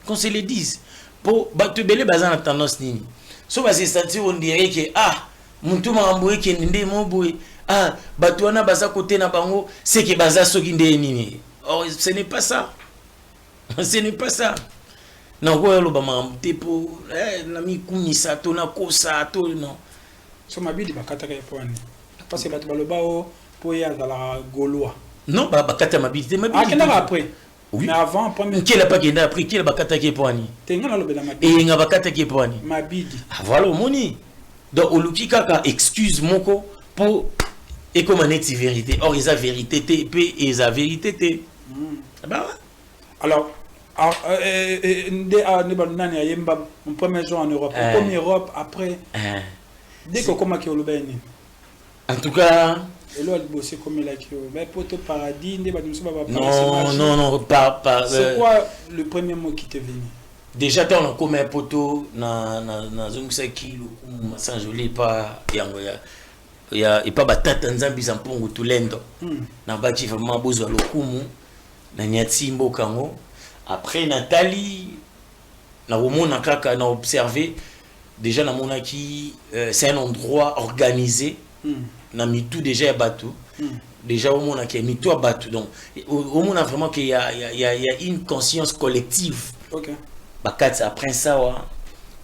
Speaker 2: Qu'on se le dise. Pour battre belé bazan la tendance nini. So ba se sentir on dirait que muntu mamboué qui ndé mon boué batouana baza côté na bango c'est que baza soki ndé nini. Or ce n'est pas ça. Ce n'est pas ça. Non ko lo ba mamte po na mi kunisa to na kosa to non.
Speaker 1: So mabidi bakata ka poni. Parce que batu baloba po ya la gaulois.
Speaker 2: Non bakata mabidi
Speaker 1: après. Oui. Mais avant,
Speaker 2: qui n'a pas gagné après qui n'a pas attaqué pour Annie. Et il n'a pas attaqué pour Annie. Voilà au moni. Donc au luki kaka excuse moko pour et comme on est vérité. Or ils a vérité t et ils a vérité t.
Speaker 1: Alors mon premier jour en Europe, premier Europe après. Dès que comment qui est
Speaker 2: en tout cas.
Speaker 1: Et là, il bosse comme il a dit, paradis,
Speaker 2: non, pas.
Speaker 1: C'est quoi le premier mot qui t'est venu?
Speaker 2: Déjà, dans le commun poteau, dans un kilo, sans joli pas, il y a pas batata nzambi zampongo tout l'endo. Na baki vraiment besoin le kumu, na nyati mbokango. Après Nathalie, na romona kaka na observé déjà na monaki, c'est un endroit organisé. Na mitou déjà ya bateau déjà au monde qui a mitou à bateau donc au monde vraiment qu'il y a une conscience collective.
Speaker 1: OK
Speaker 2: bakati après ça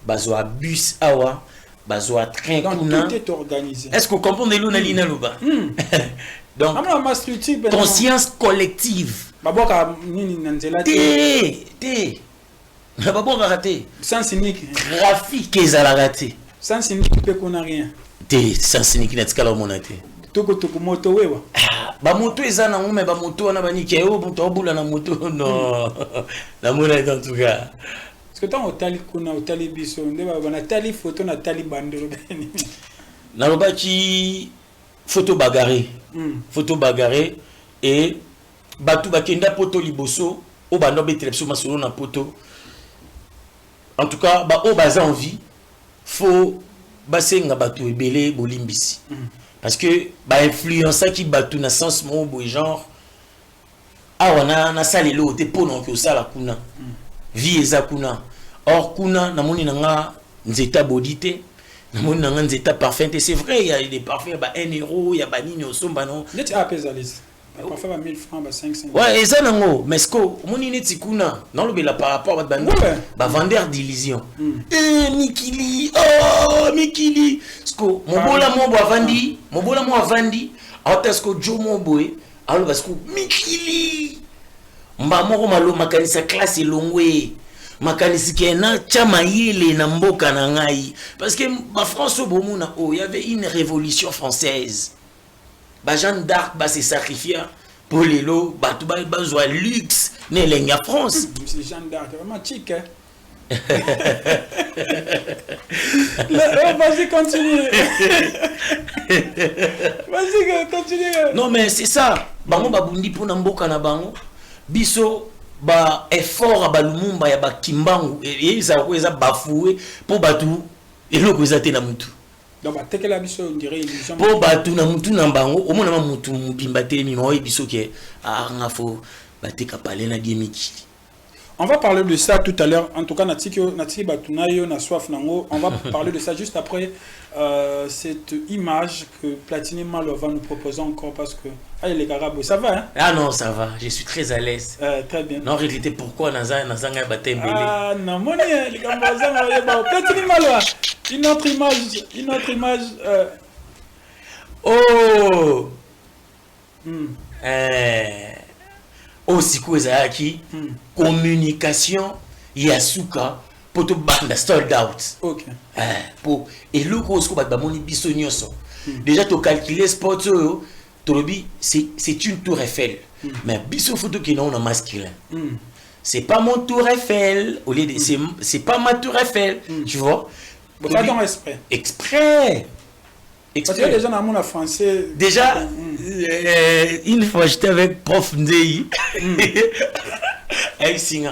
Speaker 2: bazo bus awa bazo train
Speaker 1: donc tout est organisé.
Speaker 2: Est-ce que vous comprenez l'una lina luba donc conscience collective
Speaker 1: baboka nini nanzela
Speaker 2: té baboka raté
Speaker 1: sans unique
Speaker 2: trafic ezala raté
Speaker 1: sans unique peut qu'on a rien.
Speaker 2: Sans cynique n'est-ce qu'à la monnaie.
Speaker 1: toko moto wewa.
Speaker 2: Ba moto ezana ngome ba moto wana baniki yo moto obula na moto non. La mona en tout cas.
Speaker 1: Parce que tant otali kuna otali biso ndeba bana tali photo na tali bandelo beni.
Speaker 2: Na lobaki photo bagarré. Photo bagarré et batu bakenda poto liboso o bando betelepso masolo na poto. En tout cas ba o baza envie faut basenga batu ebele bolimbisi. Parce que ba influencer qui batu na sens mo boy genre wana na salelo te pono ko sala kuna. Vie eza kuna. Or kuna na moni nanga nzeta bodité. Na moni nanga nzeta parfum. C'est vrai il y a des parfums ba 1 euro, il y a ba nini osomba non.
Speaker 1: Net apesalis. Parfum ba 1000 francs ba 500.
Speaker 2: Ouais, eza nango, mais sko moni neti kuna. Non le par rapport à bando. Ba vendeur d'illusion. Mikili. Oh, Mikili. Sko mobola mo avandi, mobola mo avandi. Atasko jomo boy. Alors parce que Mikili. Mba moko malo makanisa classe elongwe makanisi kena chama yele na mboka na ngai parce que ba France au bomuna il y avait une révolution française ba Jeanne d'Arc ba se sacrifier pour les lots ba tout ba besoin luxe ne lenga France
Speaker 1: c'est Jeanne d'Arc vraiment chic hein. Vas-y continue. Vas-y continue.
Speaker 2: Non mais c'est ça bango babundi pour na mboka na bango biso ba effort ba lumumba ya ba kimbangu eza ko eza bafoué pour batu eloko ezate na mutu
Speaker 1: donc ba tekela biso on dirait illusion
Speaker 2: pour batu na mutu na bango omona ma mutu mbimba telemi mo biso ke ngafo ba teka pale na die Mikili.
Speaker 1: On va parler de ça tout à l'heure. En tout cas, Natiki Batunayo, na soif nango. On va parler de ça juste après cette image que Platini Malo va nous proposer encore parce que les Garabos, ça va hein?
Speaker 2: Ah non, ça va. Je suis très à l'aise.
Speaker 1: Très bien.
Speaker 2: Non, en réalité, pourquoi Nazanga Batem?
Speaker 1: Ah non, mon les Garabos, Platini Malo. Une autre image.
Speaker 2: Oh. Aussi ezaki communication yasuka poto banda sold out.
Speaker 1: OK.
Speaker 2: Pour et le ko sko ba moni biso nyonso. Déjà to calculer sport to lobi c'est une tour Eiffel. Mais biso photo qui non masculin. C'est pas mon tour Eiffel au lieu de c'est pas ma tour Eiffel, tu vois.
Speaker 1: Pas dans exprès.
Speaker 2: Exprès.
Speaker 1: Parce que les gens dans le monde français.
Speaker 2: Déjà, une fois j'étais avec prof Ndei. Elle signe.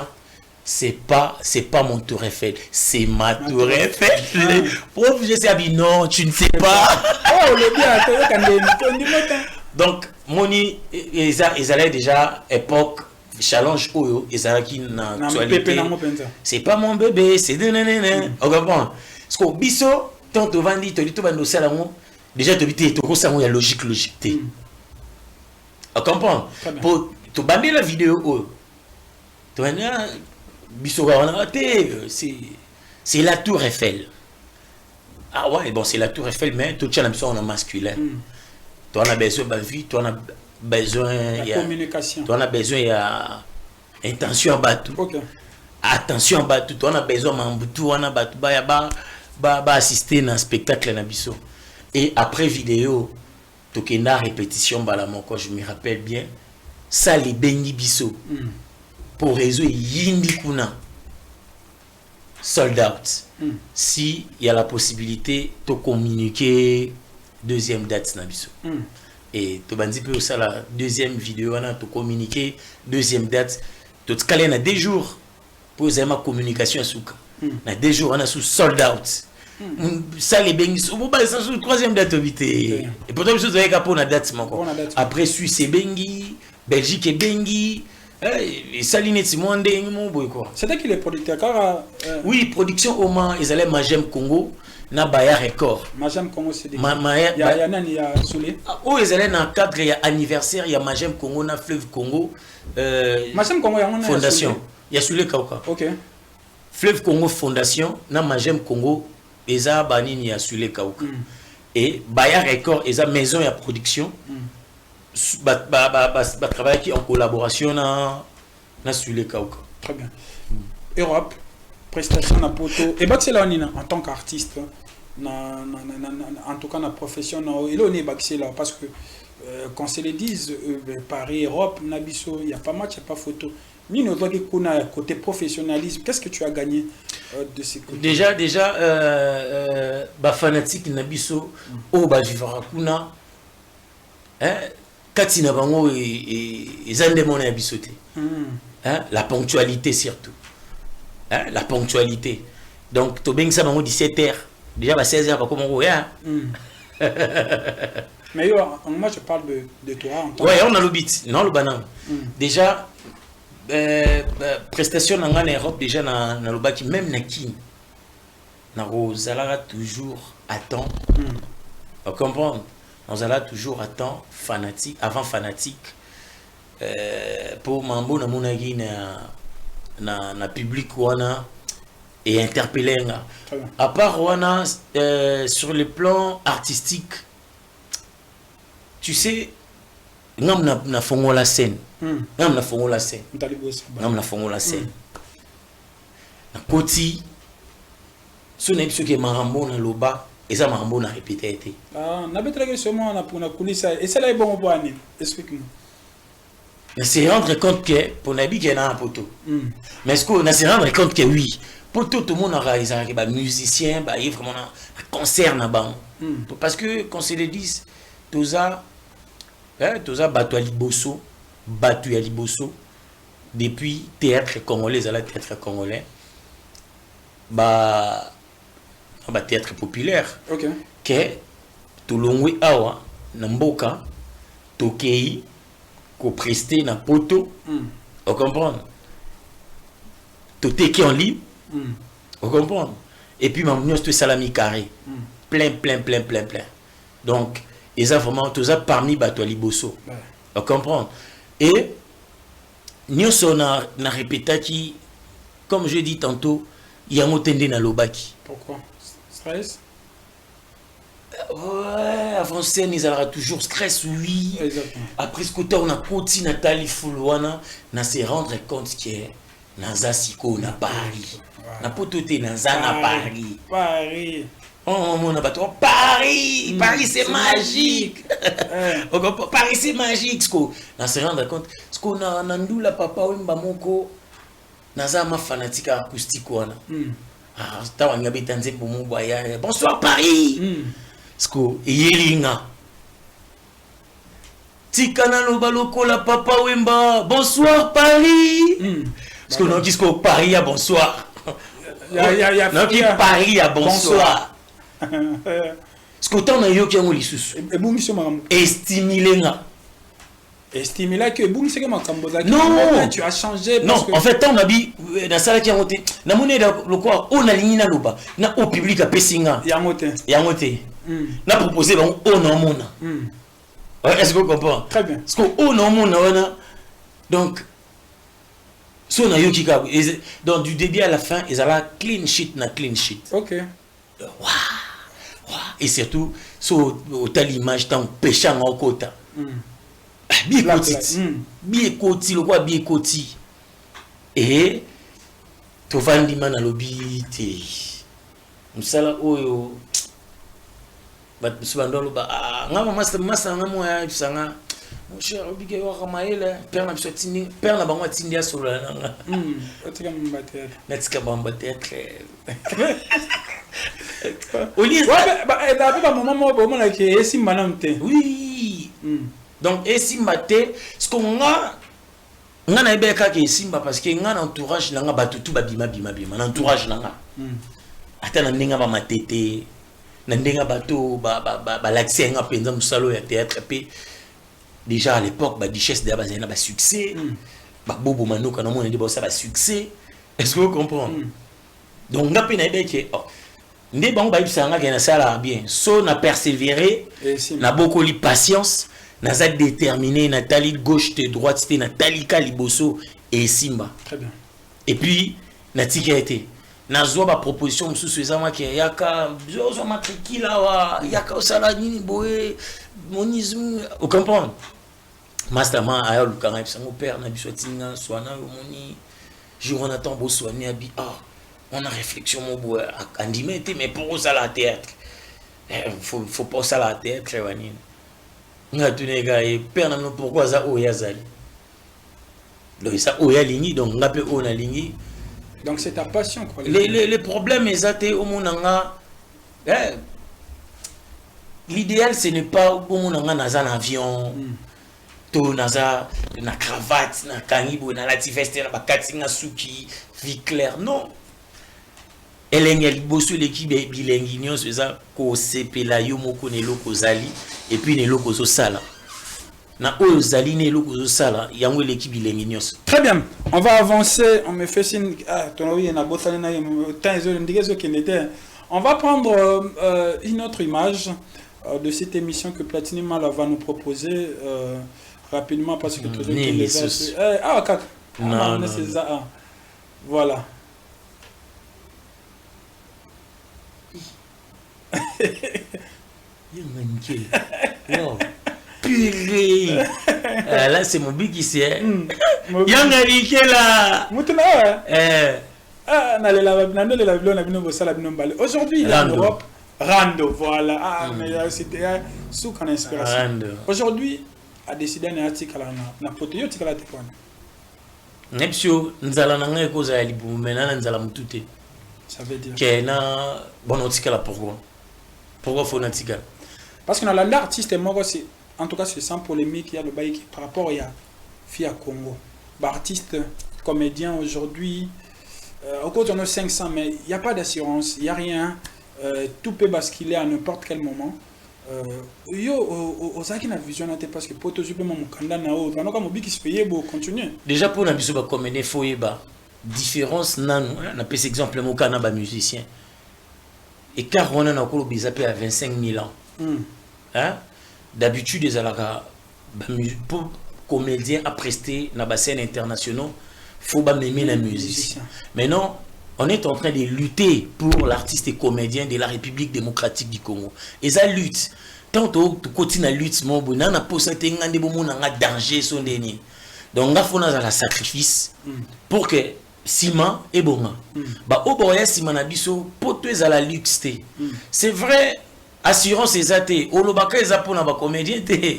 Speaker 2: C'est pas mon tour Eiffel, c'est ma tour Eiffel. Prof, je sais non, tu ne sais pas.
Speaker 1: Oh, le bien,
Speaker 2: donc, Moni, ils allaient déjà époque challenge Oyo, ils allaient qui na actualité. C'est pas mon bébé, c'est on comprend. Parce que biso, tant tu vandi, tu dis tout bando salamo. Déjà, tu as la logique. On comprend. Pour te bander la vidéo, c'est la tour Eiffel. Ah ouais, bon, c'est la tour Eiffel, mais tu as l'impression en masculin. Tu as besoin de vie, tu as besoin
Speaker 1: de communication.
Speaker 2: Tu as besoin d'intention à battre. Attention à battre, tu as besoin d'assister à un spectacle na biso. Et après vidéo, tokenda répétition balamoko, je me rappelle bien, ça les bengi biso. Pour résoudre yindi kuna sold out. Si il y a la possibilité de communiquer deuxième date na biso. Et to bandi peu ça la deuxième vidéo on a to communiquer deuxième date. To calé na 2 jours pour zema communication souka. Na 2 jours on a sous sold out. Ça les bengi au bout de troisième date et pourtant je vais pour la date après Suisse et bengi Belgique et bengi et Saline Timonde quoi
Speaker 1: c'était qui les producteurs car
Speaker 2: oui production Oman ils allaient Magem Congo na Baya Record
Speaker 1: Magem Congo c'est des il
Speaker 2: y
Speaker 1: a nani ya Soulé
Speaker 2: oh ils allaient dans cadre il y a anniversaire il y a Magem Congo na Fleuve Congo
Speaker 1: Magem Congo il y a
Speaker 2: fondation il y a Soulé Kauka
Speaker 1: OK
Speaker 2: Fleuve Congo fondation na Magem Congo eza banini ya Sule Kauka et Baya Record eza maison ya production travaille qui en collaboration na Sule Kauka.
Speaker 1: Très bien. Europe prestation na poto et c'est là en tant qu'artiste en tout cas la profession il est baxé là parce que quand se le disent Paris Europe Nabiso il y a pas match il y a pas photo ni notre côté professionnalisme qu'est-ce que tu as gagné de ces côtés?
Speaker 2: Déjà fanatique Nabiso au bajivara kuna katina bango et zandemona Nabisote la ponctualité surtout la ponctualité donc to beng ça bango 17h déjà à 16h pas comment
Speaker 1: mais moi je parle de toi en tant
Speaker 2: ouais on a le beat non le banane déjà prestation en Europe déjà na le baki même na kin na rozala toujours à temps on comprend on a toujours à temps fanatique avant fanatique pour mambo na monagi na public wana et interpeller à part wana sur le plan artistique tu sais ngam na fongo la scène ngam na fongo la scène ngam na fongo la scène na koti so na biso ke marambo na loba eza marambo na répéter été
Speaker 1: na betra seulement na pour na kulisa et ça là est bon pour ani explique-nous.
Speaker 2: Mais c'est rendre compte que pour nabi qui est dans un poteau mais est-ce qu'on a se rendre compte que oui poteau tout le monde aura les musiciens bah il vraiment un concert na bang parce que quand c'est les 10 toza batu aliboso depuis théâtre congolais à la théâtre congolais théâtre populaire
Speaker 1: OK
Speaker 2: que to longwe awa na mboka tokei ko prester na poto on comprend to teki en libre on comprend et puis mamnyo to salami carré plein donc et ça vraiment tout ça parmi bato liboso on comprend et nous sommes na répétaki comme je dis tantôt il y a motende na lobaki
Speaker 1: pourquoi stress
Speaker 2: ouais avant scène ils aura toujours stress oui
Speaker 1: exactement
Speaker 2: après ce côté on a côté Nathalie Fulwana na se rendre compte que naza siko na Paris na pototé naza na Paris oh mon abattoir Paris c'est magique Paris c'est magique sko na se rendre compte sko na ndula papa wemba moko naza ma fanatique acoustique wana tawa ngabita nzembo mubaya bonsoir Paris sko yelinga tikana lobaloko la papa wemba bonsoir Paris sko non kisko Paris à bonsoir non qui Paris à bonsoir ce que tu as eu qui a eu l'issue et
Speaker 1: stimuler que boum c'est que
Speaker 2: non
Speaker 1: tu as changé
Speaker 2: non en fait on a dit dans ça qui a monté na monnaie le quoi on a ligné na loba na au public a pessinga
Speaker 1: ya moté
Speaker 2: na proposé bon on non mona est-ce que vous comprenez
Speaker 1: très bien
Speaker 2: parce que on non mona donc so na yo qui donc du début à la fin ils allaient clean sheet
Speaker 1: OK
Speaker 2: et surtout au tel image tant péchant en côté bien côté le quoi bien côté et to vandi man lobby te musala oyo bat subandolo ba ngama masa ngamo ya bisanga mon cher obige wa kamaele père na bisotini père na bango tindi ya solo nanga
Speaker 1: otika mbater
Speaker 2: natika bambater
Speaker 1: oui
Speaker 2: donc esimba te ce qu'on a na ebeka ke esimba parce que nga entourage nanga batutu babima na entourage nanga ata na ndinga ba matete na ndinga bato ba l'accès nga penza musalo ya théâtre pe déjà à l'époque ba duchesse de bazena ba succès ba bobo manuka na mona ndi ba ça ba succès est-ce que vous comprenez donc nga pe na ebeke ndé bango ba ibsanga ke na sala bien so na persévérer na beaucoup li patience na za déterminé Nathalie gauche te droite c'était Nathalie Kaliboso et Simba
Speaker 1: très bien
Speaker 2: et puis na tika été na zo ba proposition mususu ezama ke yaka zo matrikila wa yaka osala nini boye monisme au comprendre masterman ayo lukanga ibsango père na biso tinga swana moni Jonathan bo soigner abi on a réflexion mon boy andimé mais pour ça la théâtre faut pas ça la tête très wanine nga tune ga et père na pourquoi ça oyazali donc ça oyalingi donc nga pe ona lingi
Speaker 1: donc c'est ta passion quoi
Speaker 2: les problèmes exactés au monanga l'idéal ce n'est pas au monanga dans un avion to naza na cravate na kangibo na lati veste na bakati nga suki vie claire non elenge liboso l'équipe bilingue nyonso eza ko sepela yo moko ne loko zali et puis ne loko zo sala na oyo zali ne loko zo sala yango l'équipe bilingue nyonso.
Speaker 1: Très bien, on va avancer, on me fait signe on va prendre une autre image de cette émission que Platini Mala va nous proposer rapidement parce que tout voilà.
Speaker 2: Wow. Purée. Là c'est mon big ici. Yanga Nikela.
Speaker 1: Aujourd'hui en Europe, Rando, voilà. Ah, mais c'était sous qu'on inspiration. Aujourd'hui, a décidé un article na poteyo tikala te kwana.
Speaker 2: Nepsio nzala nanga koza ya libu menana nzala mutute.
Speaker 1: Ça veut dire
Speaker 2: que na bon article pourquoi faut un article
Speaker 1: parce que dans l'artiste moko c'est en tout cas c'est sans polémique il y a le bail qui par rapport il y a Fia Congo artiste comédien aujourd'hui au cours de nos 500 mais il n'y a pas d'assurance il y a rien tout peut basculer à n'importe quel moment yo ozaki na vision na te parce que poto jupe mo mukanda na o banoka mobiki speye bo continuer
Speaker 2: déjà pour na biso ba comédien faut yeba différence nanu na pese exemple mo kana ba musicien et car on a encore bizapé à 25 000 ans hein d'habitude les alaka pour comédien à prester na ba scène internationaux faut ba m'aimer la musique maintenant on est en train de lutter pour l'artiste et comédien de la République démocratique du Congo. Et ça lutte. Tant que tu continues à lutter, mon bon, on a posé un danger son dernier. Donc on a fait un sacrifice pour que Sima et bon. Bah au bout Sima nabiso poteuse à la luxe. C'est vrai, assurance exacte. Au lobaka ezapo na ba comédien te.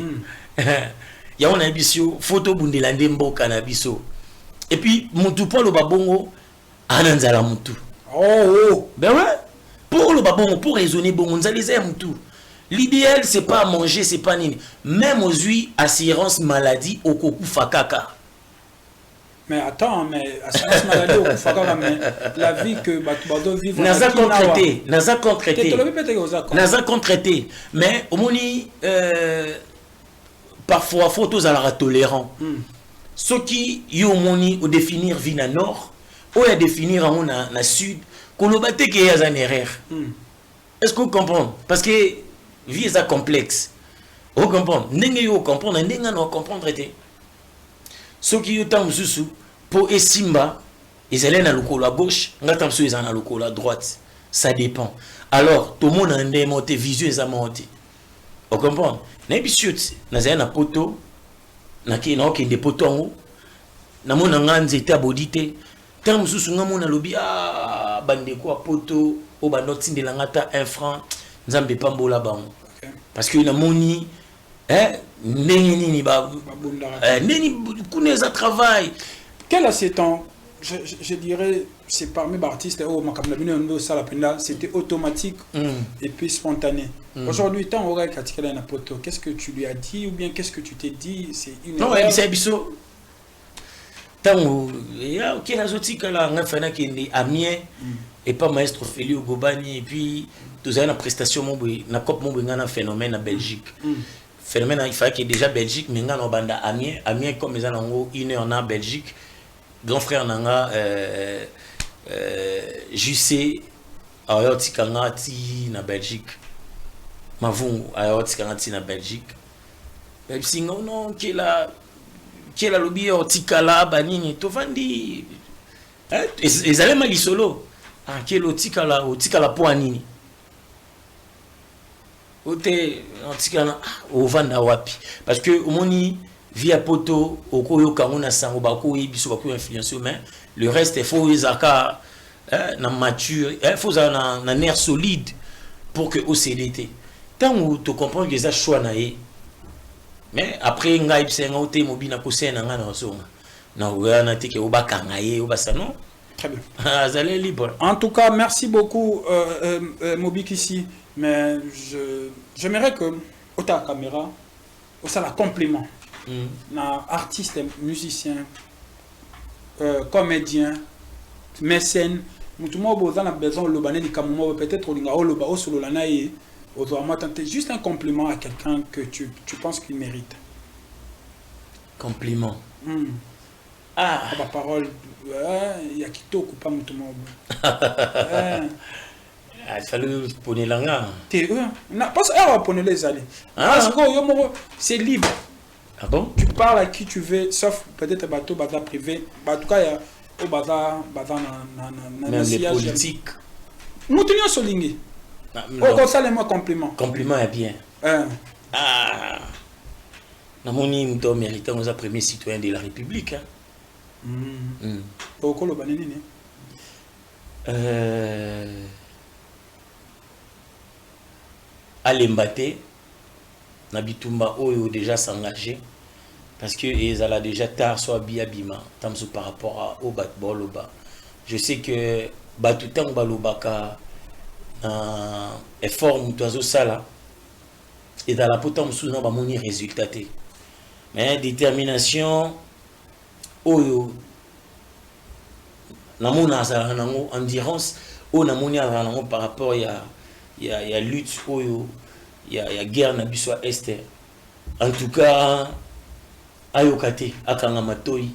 Speaker 2: Ya on a biso photo bundelande mboka na biso. Et puis mutu po lo babongo ananzala mutu.
Speaker 1: Oh
Speaker 2: ben ouais, pour le babon, pour raisonner bon, on les aime tout. L'idéal c'est pas manger, c'est pas nini. Même aux huiles assurance maladie au koku fakaka.
Speaker 1: Mais attends, mais assurance maladie au koku fakaka, mais la vie que Batubado vivre
Speaker 2: naza contracté, mais au moni parfois photos à la tolérant. Ce qui yo moni au définir vie na nord. Ou à définir en na sud, qu'on le batte qu'il y a une erreur. Est-ce que vous comprenez? Parce que vie est complexe. Vous comprenez? N'est-ce pas comprendre? N'est-ce pas comprendre? Ce qui est en sous pour Esimba, ils allaient dans le col à gauche, ils allaient dans le col à droite. Ça dépend. Alors, tout le monde a une montée visuelle à monter. Vous comprenez? N'est-ce pas un poteau, n'a des poteaux en haut, n'a pas un état bodité. Tant que nous avons lobby bande quoi poto au bandoti de langata 1 franc nzambe pambola bango parce que na moni neni ba neni kuneza travail
Speaker 1: quel est ton je dirais c'est parmi les artistes au makamabino ndo sala penda c'était automatique et puis spontané. Aujourd'hui tant aurait katikala na poto qu'est-ce que tu lui as dit ou bien qu'est-ce que tu t'es dit c'est une
Speaker 2: non c'est biso tant il y a qui a sorti que là on fait qui est Amiens et pas maestro Félix Gobani et puis tous une prestation mon na cop mon ngana phénomène en Belgique phénomène il fallait que déjà Belgique mais ngana banda Amiens comme ils en une heure en Belgique grand frère nanga JC ayoti kangati na Belgique mavungu ayoti kangati na Belgique mais sinon non qui là qui est la lobby otikala banini tovandi ils allaient mal solo ah qui est otikala pour nini ote otikala ovanda wapi parce que omoni via poto okoyo kanguna sango bako biso bako influencer mais le reste il faut izaka na mature il faut na nerf solide pour que OCDT tant où tu comprends que ça choix naé mais après ngai psenga ote mobina ko sena nga na so na wana teke obaka ngaye obasa non.
Speaker 1: Très bien.
Speaker 2: Allez libre.
Speaker 1: En tout cas, merci beaucoup Mobik ici, mais j'aimerais que au ta caméra au ça la compliment. Na artiste, musicien, comédien, mécène, mutumo boza na besoin le bané ni kamumo peut-être au linga oloba o solo lana e au doit tenter juste un compliment à quelqu'un que tu penses qu'il mérite.
Speaker 2: Compliment.
Speaker 1: Ah, la parole il y a qui toko pas mutumo.
Speaker 2: Ah, il fallait poner l'anga.
Speaker 1: T'es na pas ça poner les allées. Parce que yo c'est libre.
Speaker 2: Ah bon?
Speaker 1: Tu parles à qui tu veux, sauf peut-être bateau bazar privé. En tout cas, il y a au bazar
Speaker 2: même les politiques.
Speaker 1: Nous tenions souligné. Oh, ça, les mots compliment.
Speaker 2: Compliment est bien. Ah. Namoni nous méritons aux premiers citoyens de la République.
Speaker 1: Pourquoi le banani?
Speaker 2: Alembate, Nabitumba Oyo déjà s'engager parce que ils allaient déjà tard soit biabima par rapport au Boloba. Je sais que Batutang Balobaka effort mutuazo sala et dans la potam sous na bamoni résultat mais détermination Oyo namona za nango endurance o namoni nango par rapport il y a lutte Oyo il y a guerre na biso est en tout cas ayokate akanga matoi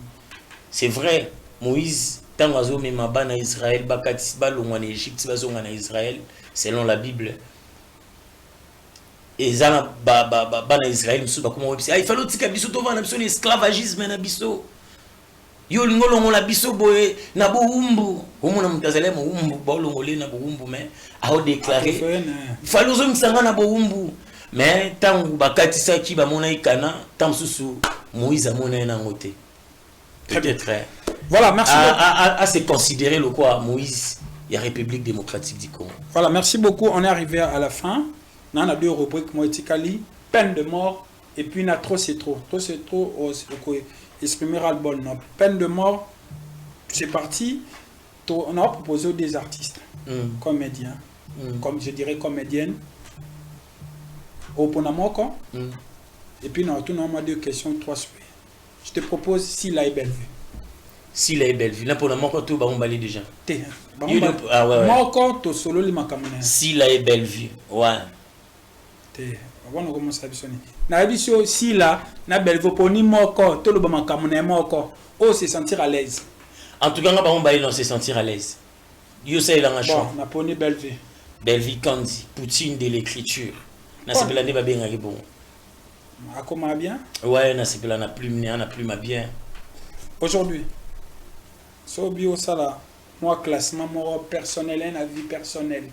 Speaker 2: c'est vrai Moïse tangazo mema bana Israël bakati balongwa en Égypte bazonga na Israël selon la Bible et zana bana Israël musu bakoma websi il fallait tika biso to vana biso esclavagisme na biso yo lingolongo la biso boye na bo umbu omona mutazale mo umbu bolongole na bo umbu mais a déclarer il fallait zo misanga na bo umbu mais tangu bakati saki ba mona ikana tamsusu Moïse a mona na ngote peut-être
Speaker 1: voilà merci
Speaker 2: à se considérer le quoi Moïse et la République démocratique du Congo.
Speaker 1: Voilà, merci beaucoup, on est arrivé à la fin. On a deux rubriques Moïtikali, peine de mort et puis na trop c'est trop exprimer le bon non peine de mort c'est parti. On a proposé des artistes comédiens comme je dirais comédienne au Ponamoko et puis on a deux questions trois sujets. Je te propose Sila et Bellevue.
Speaker 2: Sila et Bellevue là pour la moko tout ba on balé déjà
Speaker 1: ah ouais moko to solo li makamuna
Speaker 2: Sila et Bellevue ouais
Speaker 1: on commence à bisoni na biso Sila na Bellevue poni moko to lo ba makamuna moko o se sentir à l'aise
Speaker 2: en tout cas on ba on balé non se sentir à l'aise yo c'est là un choix
Speaker 1: na poni Bellevue
Speaker 2: Kandi Poutine de l'écriture na c'est l'année ba bien bon
Speaker 1: à comment bien
Speaker 2: ouais na c'est na plume bien
Speaker 1: aujourd'hui so bio sala moi classement moi personnel et la vie personnelle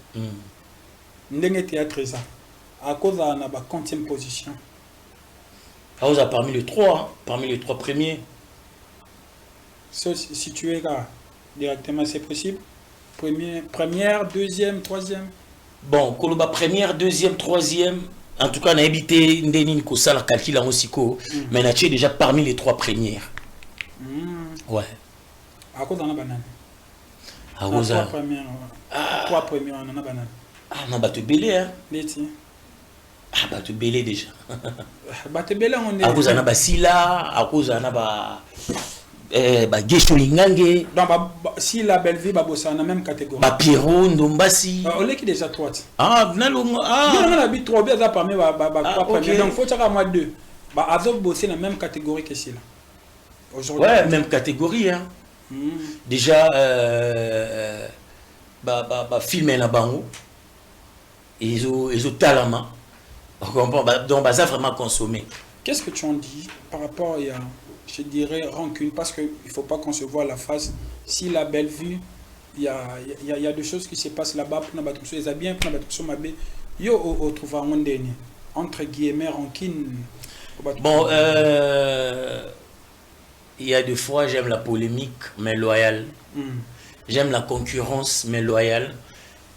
Speaker 1: ndenge théâtre ça à cause à na ba 40e position
Speaker 2: à cause parmi les trois premiers
Speaker 1: si tu es là directement c'est possible première deuxième troisième
Speaker 2: bon koloba première deuxième troisième en tout cas on a habité ndeni ko sala calcul en osiko mais na tu es déjà parmi les trois premières ouais
Speaker 1: à cause de la banane.
Speaker 2: À cause de
Speaker 1: trois premiers, on a banane.
Speaker 2: Ah, non, bah tu belé, hein.
Speaker 1: Ah,
Speaker 2: bah tu belé déjà.
Speaker 1: Bah tu belé, on est.
Speaker 2: À cause de la basila, à cause de la Gesholingange.
Speaker 1: Donc, si la belle vie, bah, c'est dans la même catégorie.
Speaker 2: Bah, Pierrot, Ndombasi.
Speaker 1: On est qui déjà trois.
Speaker 2: Ah, Nalongo. Ah,
Speaker 1: on a habité trois bien, ça permet, bah, trois premiers. Donc, faut que moi deux. Bah, Azov bosser dans la même catégorie que celle-là. Aujourd'hui.
Speaker 2: Ouais, même catégorie, hein. Déjà filmer la bango ils ont talent donc ça vraiment consommer.
Speaker 1: Qu'est-ce que tu en dis par rapport à je dirais rancune parce que il faut pas qu'on se voit la face si la belle vue il y a des choses qui se passent là-bas pour na battu les bien pour na battu mabe yo au trouver un dernier entre guillemets rancune
Speaker 2: bon il y a des fois, j'aime la polémique, mais loyale. J'aime la concurrence, mais loyale.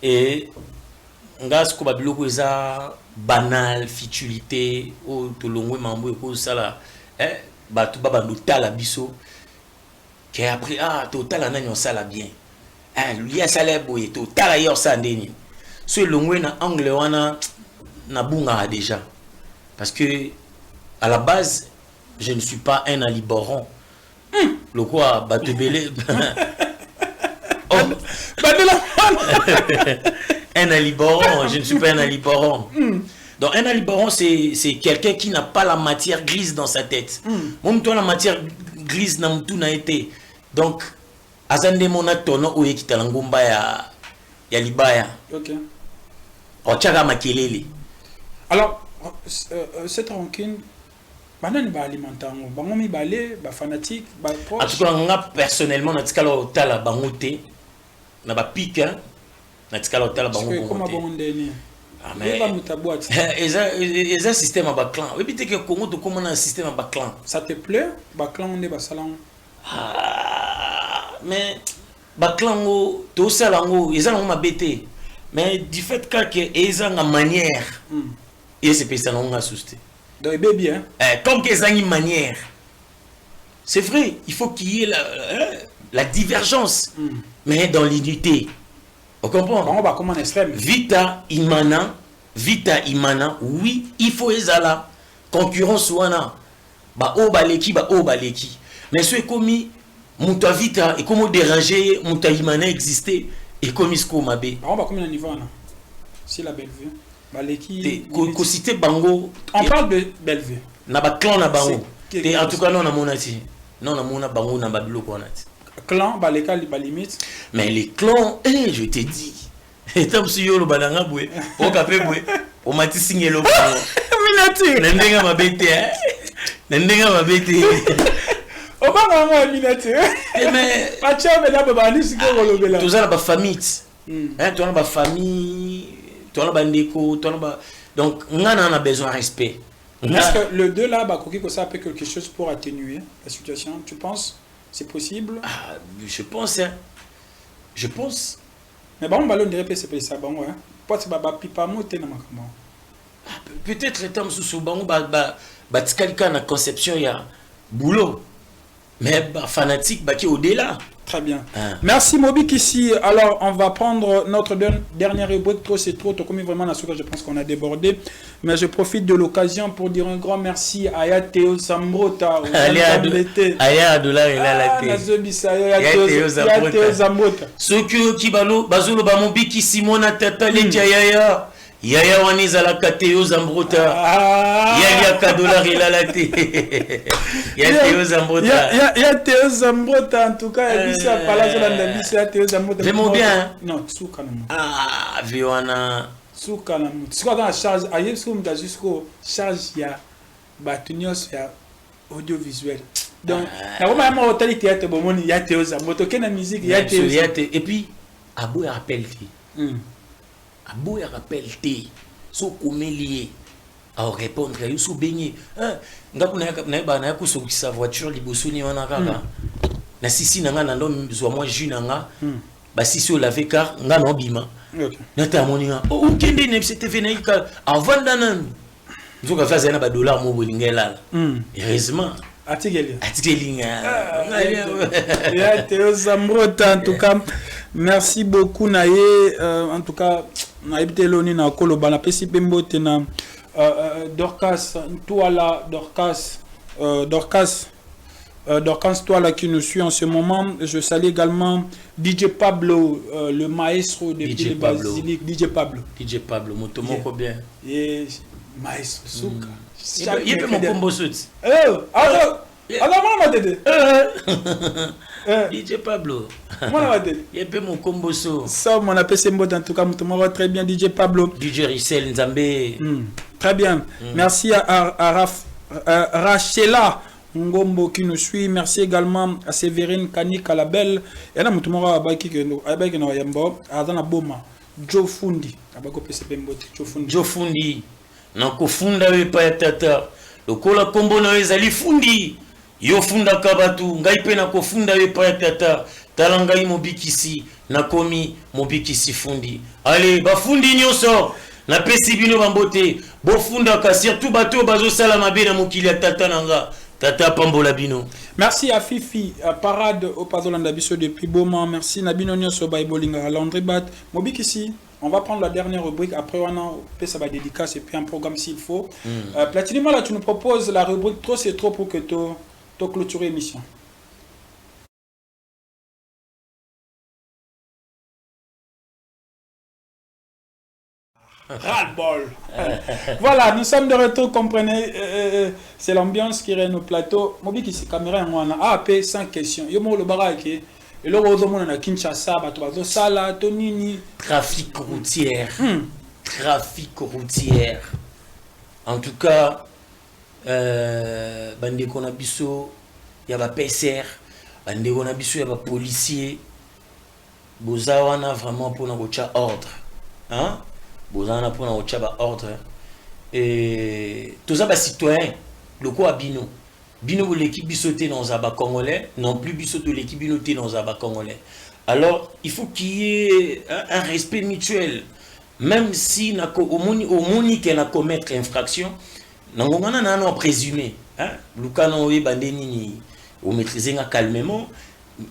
Speaker 2: Et ngas ko babiloko eza banal futilité o tolongwe mambo ko sala batu baba ndotala biso que après total nani on sala bien lui a sala boye total yo sa ndeni so longwe na angle wana na bunga déjà parce que à la base je ne suis pas un aliboron le quoi batebele un aliboron, je ne suis pas un aliboron. Donc un aliboron, c'est quelqu'un qui n'a pas la matière grise dans sa tête. Moi, toi, la matière grise n'a pas été. Donc, azande mona tono oye kitalangumba ya libaya.
Speaker 1: Ok.
Speaker 2: Ochaka makelele.
Speaker 1: Alors, cette rancune, banane ba alimentaire, bangomi balé, ba fanatique, ba proche.
Speaker 2: En tout cas, moi personnellement, na tikala otala bangote, na ba pique, na tikala otala bangote.
Speaker 1: Comment bondeni?
Speaker 2: Mais ils un système à bas clan. Oui, puis que Congo de comment un système à bas clan.
Speaker 1: Ça te plaît? Bas clan on est bas salon.
Speaker 2: Mais bas clan o to salango, ils ont ma bête. Mais du fait que ils ont une manière, et c'est pas ça on a sousté.
Speaker 1: Donc il est bien.
Speaker 2: Comme qu'ils ont une manière. C'est vrai, il faut qu'il y ait la divergence, mais dans l'unité. On comprend?
Speaker 1: On va comme un extrême.
Speaker 2: Vita imana, oui, il faut ezala. Concurrence wana. Ba o baleki. Mais ce commis, muta vita, et comment déranger, muta imana exister, et comme isko mabe.
Speaker 1: On va comme un niveau là. Si la Bellevue. Baleki.
Speaker 2: Ko cité bango.
Speaker 1: On parle de Bellevue.
Speaker 2: Na ba clan na bango. En tout cas, non na monati. Non na mona bango na babilo konati.
Speaker 1: Clan, baleka limite.
Speaker 2: Mais les clans, je t'ai dit. Et tant que tu balanga boué, au capé boué, au mati signé le
Speaker 1: Minati.
Speaker 2: Nendenga ma bête, nendenga ma bête.
Speaker 1: Au bas moi minati.
Speaker 2: Mais
Speaker 1: pas tiens mais là baba si ko lo bela.
Speaker 2: Tout ça la famille. Hein, toi la famille, toi la bandeko, toi la donc on a besoin de respect.
Speaker 1: Est-ce que le deux là ba koki ko ça peut quelque chose pour atténuer la situation, tu penses? C'est possible?
Speaker 2: Je pense, hein. Je pense.
Speaker 1: Mais bon, ballon de répé, c'est pas ça, bon, hein. Peut-être que pipa monter dans ma caméra.
Speaker 2: Peut-être que tu sous bango quelqu'un na conception il y a boulot. Mais fanatique qui au-delà.
Speaker 1: Très bien. Merci Mobik ici. Alors, on va prendre notre dernière rubrique. Trop c'est trop. Comme vraiment, je pense qu'on a débordé. Mais je profite de l'occasion pour dire un grand merci à Yateo Zambrota.
Speaker 2: Aya dollar il a la tête.
Speaker 1: Yateo Zambrota.
Speaker 2: Ceux qui bazolo ba Mobik ici mona tata les yaya. Yaya waniza la Teo Zambrota. Yaya dollar il a la tête. Yateo Zambrota.
Speaker 1: Yateo Zambrota en tout cas.
Speaker 2: J'aime bien.
Speaker 1: Non, souka na
Speaker 2: Viwana.
Speaker 1: Souka na souka dans la charge. Aïe, souka jusqu'au charge ya batunios ya audiovisuel. Donc, na vraiment hôtel théâtre bomoni ya Théo Zambrota. Quelle musique ya Théo.
Speaker 2: Et puis, Abou rappelle Abou rappelle so comelier à répondre à Youssou Beigné. Na kusokisa voiture libosoni wana kaka. Na sisi nanga na ndo zwa moi jus nanga ba sisi o laver car nga no bima na ta moninga o kende ne c'était venaika avant danan nzoka faza na ba dollar mo bolingela heureusement atikelinga
Speaker 1: ya Théo Zambrota en tout cas merci beaucoup naye en tout cas na ibteloni na koloba na pesi pembote na Dorcas Ntoala Dorcas, toi là qui nous suit en ce moment, je salue également DJ Pablo, le maestro de DJ Basilique. DJ Pablo,
Speaker 2: motomoko bien.
Speaker 1: Et maestro Souka.
Speaker 2: Il peut mon combo suit.
Speaker 1: Alors, moi t'aider.
Speaker 2: DJ Pablo.
Speaker 1: Moi t'aider.
Speaker 2: Il peut mon combo so.
Speaker 1: Ça, mon appel c'est en tout cas, motomoko très bien DJ Pablo.
Speaker 2: DJ Rissel Nzambe.
Speaker 1: Très bien. Merci à Rachela Ngombo qui nous suit. Merci également à Séverine Kanika la belle. Et là, nous avons Yambo, Adana Boma, Joe Fundi.
Speaker 2: Joe Fundi. Nako funda we pa tata. Lokola kombo na ezali fundi. Yo funda kabatu. Ngai pe nako funda we pa tata. talangai mobikisi nakomi mobikisi fundi. Allez, bafundi nyoso na pesi bino bambote bofunda ka surtout bato bazo sala mabe na mokili ya tata nanga tata pambola bino.
Speaker 1: Merci à Fifi parade au Pazolanda biso depuis Beaumont. Merci Nabino nyoso Baibolinga Landry Bat mobikisi. On va prendre la dernière rubrique, après on a ça va dédicace et puis un programme s'il faut. Platini, là tu nous proposes la rubrique trop c'est trop pour que tu clôturer l'émission. Ras-le-bol. Voilà, nous sommes de retour, comprenez, c'est l'ambiance qui règne au plateau. Mobi qui c'est caméra en AP sans question. Yo mo le baraki. Et là, on a Kinshasa, Sala, Tonini.
Speaker 2: Trafic routier. Trafic routier. En tout cas, bande konabiso, il y a des PCR, bande konabiso, il y a des policiers. Bozawana vraiment pour nous ordre. Hein? Bozawana pour nous ordre. Et tous les citoyens, le quoi bino. Bino l'équipe bisoté dans Zaba Congolais, non plus bisoté l'équipe binoté dans Zaba Congolais. Alors, il faut qu'il y ait un respect mutuel. Même si au moni qu'elle a commettre infraction, on a présumé. Lucano et Bandeni, ou maîtriser calmement.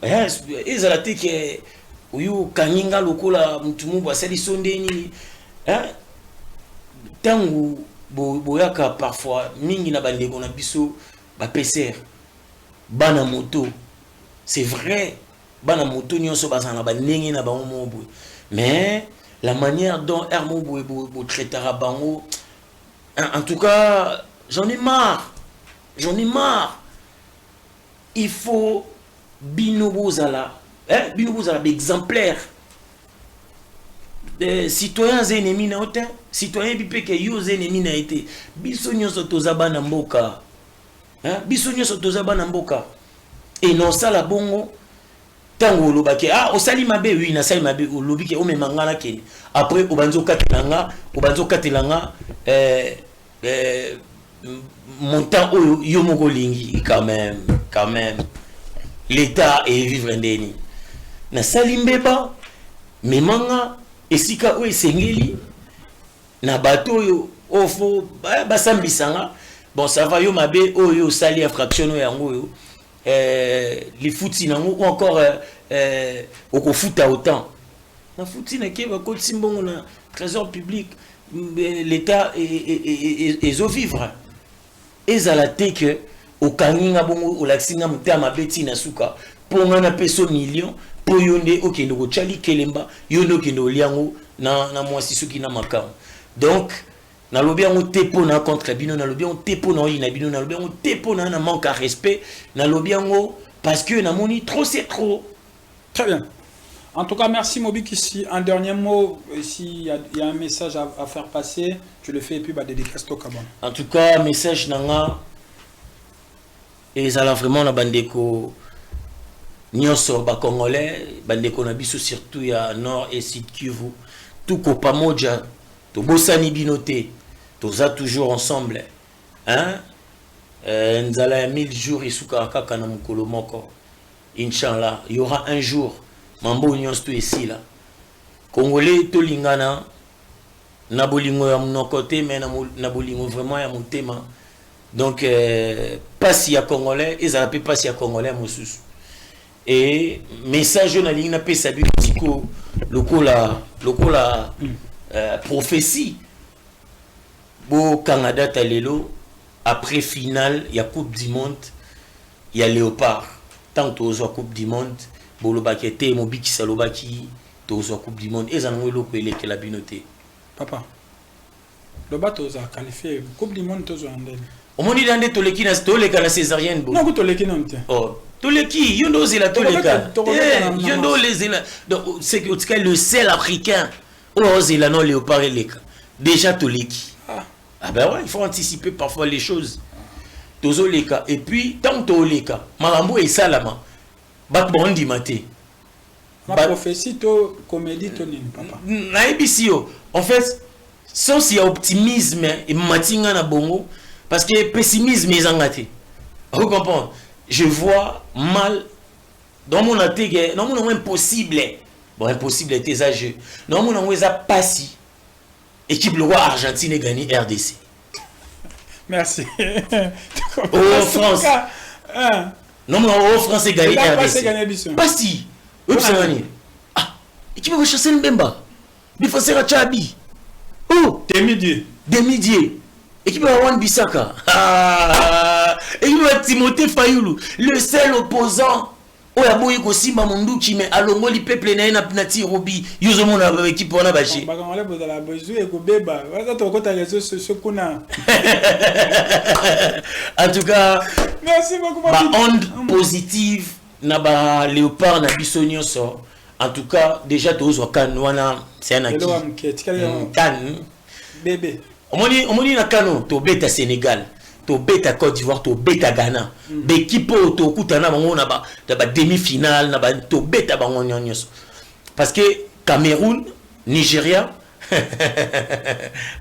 Speaker 2: Ils ont été que Oyo Kaninga Lokola Mutumu Basali Sondeni. Tangu Boyaka parfois, Mingi na Bandego na biso. PCR, bana moto, c'est vrai, bana moto nyonso bazana ba nengi na bango mobo, mais la manière dont Hermo Boebo traitera bango, en tout cas, j'en ai marre, il faut binobozala, binobozala d'exemplaires, des citoyens ennemis na ote, citoyens bipeke yo ennemis na été, biso nyonso tozaba na mboka. Biso nyonso tozaba na mboka et non ça la bongo tango lobake osali mabe oui na sali mabe lobike o memangana ke après obanzo katelanga montant yo moko lingi quand même l'état est vivre ndeni na sali mbeba memanga esika o esengeli na bato yo ofo basambisanga. Bon, ça va, yo mabe, yo sali infraction, yango, les foutis, ou encore, au foot à autant. La foutis, n'a qu'à côté simbon, na trésor public, l'État est au vivre. Et à la que, au kaninga bongo, au laxinga, mouta ma bêtine na souka, pour un peso million, pour yonde, ok, no chali kelemba, yono kino liango, na moi si qui na makam. Donc, na lobi on tepo na contre bino na lobi on tepo na ina bino na lobi on tepo na manque à respect na lobi parce que na moni trop c'est trop.
Speaker 1: Très bien. En tout cas, merci Mobik ici. Un dernier mot, s'il y a un message à faire passer, je le fais et puis bah dédicace au Cabon.
Speaker 2: En tout cas, message nanga et ça vraiment na bandeko nyoso ba congolais, bandeko na biso surtout ya nord et sud Kivu, tout ko pamoja to bosani binoté. Tous toujours ensemble. Hein? Nous allons 1000 jours et sous Karakaka na mukolo moko. Inch'Allah, il y aura un jour. Mambo union sto ici là. Congolais to lingana na bolingo ya mon côté mais na bolingo vraiment ya mon thème. Donc pas si ya congolais, ils allaient pas si ya congolais mosusu. Et message na lingna pe sabi tiko lokola prophétie. Au Canada, Talelo, après finale, il y a Coupe du Monde, il y a Léopard. Tant que tu as Coupe du Monde, Bolobakete, Mobiki Salobaki, tu as Coupe du Monde, et ça nous est la binoté.
Speaker 1: Papa, le bateau a qualifié Coupe du Monde, tu as
Speaker 2: au monde d'Andé, tu as la césarienne.
Speaker 1: Non, tu as les
Speaker 2: oh, tu les qui, Yondo, c'est la Toleka. Yondo, c'est le seul africain. Oh, c'est la non Léopard et Leka. Déjà, tu les qui. Ah ben ouais, il faut anticiper parfois les choses. Tozo leka. Et puis, tant que tu leka, Marambo et Salama, bat bondi maté.
Speaker 1: Ma prophétie, to comédie, to nin, papa.
Speaker 2: Naibisio. En fait, sans il y a optimisme et matinga na bongo, parce que pessimisme est engagé. Vous comprenez? Je vois mal dans mon attaque, non mon impossible. Bon, impossible était ça jeu. Non mon on a passé. Équipe le roi Argentine et gagné RDC.
Speaker 1: Merci.
Speaker 2: Oh France. Non mon oh France et gagné RDC. Passé. Oui, c'est gagné. Ah, équipe va chasser le Mbemba. Défenseur à Chabi. Oh, Demi-dié. Équipe va Wan Bissaka. Ah, équipe va Timothée Fayoulou, le seul opposant. Oya boye ko simba munduki mais alongo li peuple na ina penati robi yuzo mona équipe wana baché
Speaker 1: ba ngale bozala besoin ko beba waza to kota réseaux sociaux kuna.
Speaker 2: En tout cas
Speaker 1: merci beaucoup
Speaker 2: ba onde positive na ba léopard na biso nyonso. En tout cas déjà tozwa kan wana c'est un acquis kan
Speaker 1: bébé
Speaker 2: omoni na kano to beta Sénégal to beta Côte d'Ivoire to beta Ghana l'équipe to kutana bango na ba demi-finale na ba to beta bango nyonso parce que Cameroun Nigeria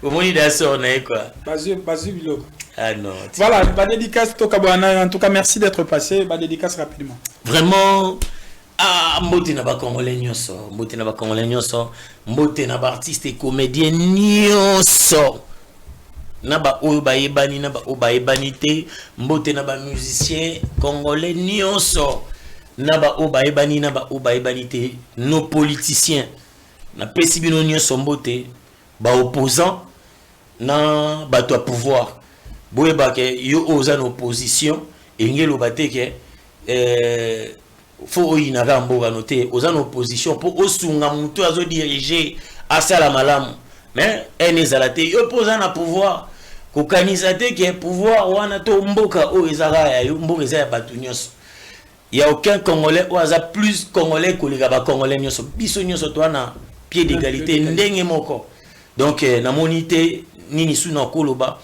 Speaker 2: omoni d'assort na quoi
Speaker 1: bazu biloko.
Speaker 2: Ah non.
Speaker 1: Voilà, ba dédicace to kabwana en tout cas merci d'être passé, ba dédicace rapidement.
Speaker 2: Vraiment ah mbote na ba congolais nyonso, mbote na ba congolais nyonso, mbote na ba artiste et comédien nyonso. Naba oyo ba yebani naba o ba yebani te mbote naba musicien congolais nyonso naba o ba yebani naba o ba yebani te nos politiciens na pesi bino nyonso mbote ba opposant na bato à pouvoir boyeba ke yo oza na opposition engelo bateke faut oyina ka mboka noté oza na opposition pour osunga mutu azo diriger asala malamu mais enezala te yo poza na pouvoir kokanisa te ke pouvoir wana to mboka o ezaka ya yo mboka eza ya bato nyonso. Il y a aucun congolais ou aza plus congolais que les ba congolais nyonso biso nyonso to na pied d'égalité ndenge moko. Donc na monité nini suna koloba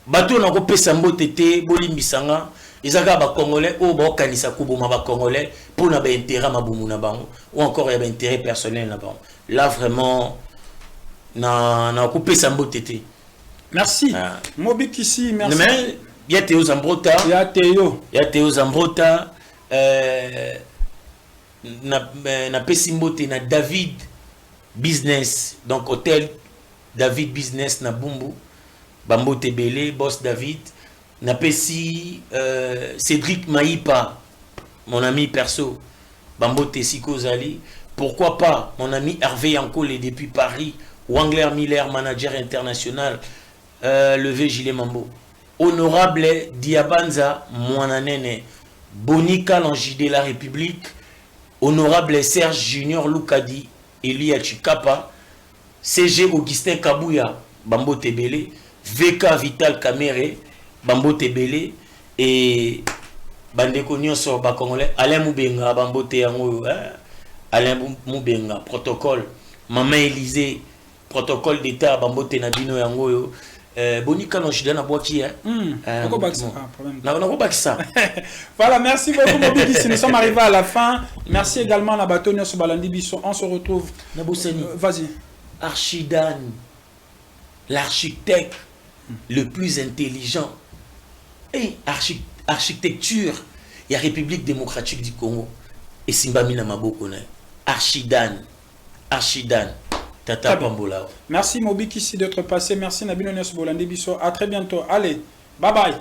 Speaker 2: bato na ko pesa mbote te bolimbisanga ezaka ba congolais o ba kanisa kuboma ba congolais pour na ba intérêt mabumu na bango ou encore ya ba intérêt personnel na bango. Là vraiment na ko pesa mbote te.
Speaker 1: Merci. Mobik ici, merci.
Speaker 2: Mais il y a Théo Zambrota.
Speaker 1: Il y a
Speaker 2: Théo Zambrota. Na Pessimbote na David Business. Donc hôtel David Business na Bumbu. Bambote Belé, boss David. Na Pessi Cédric Maïpa, mon ami perso. Bambote Siko Zali. Pourquoi pas mon ami Hervé Yankole depuis Paris. Wangler Miller, manager international. Levé Gilet Mambo. Honorable Diabanza Mouananene Bonika Langi de la République. Honorable Serge Junior Lukadi Elia Chikapa. CG Augustin Kabouya Bambo Tebele. VK Vital Kamere Bambo Tebele. Et Bandeko Nyonso Bakongolais Alain Moubenga Bambo Teyango Alain Moubenga protocole Maman Élysée protocole d'état Bambo Tenabino Yango Bonika Langi na boaki
Speaker 1: Voilà, merci beaucoup Mobiki. Nous sommes arrivés à la fin. Merci également à la bateau Nyonso Balandi Biso. On se retrouve. Vas-y.
Speaker 2: Archidan, l'architecte le plus intelligent. Et architecture, il y a République démocratique du Congo. Et Simbamina Maboko. Archidan. Tata Pambola.
Speaker 1: Merci Mobiki ici d'être passé. Merci Nabino Nyonso Balandi Biso. À très bientôt. Allez, bye bye.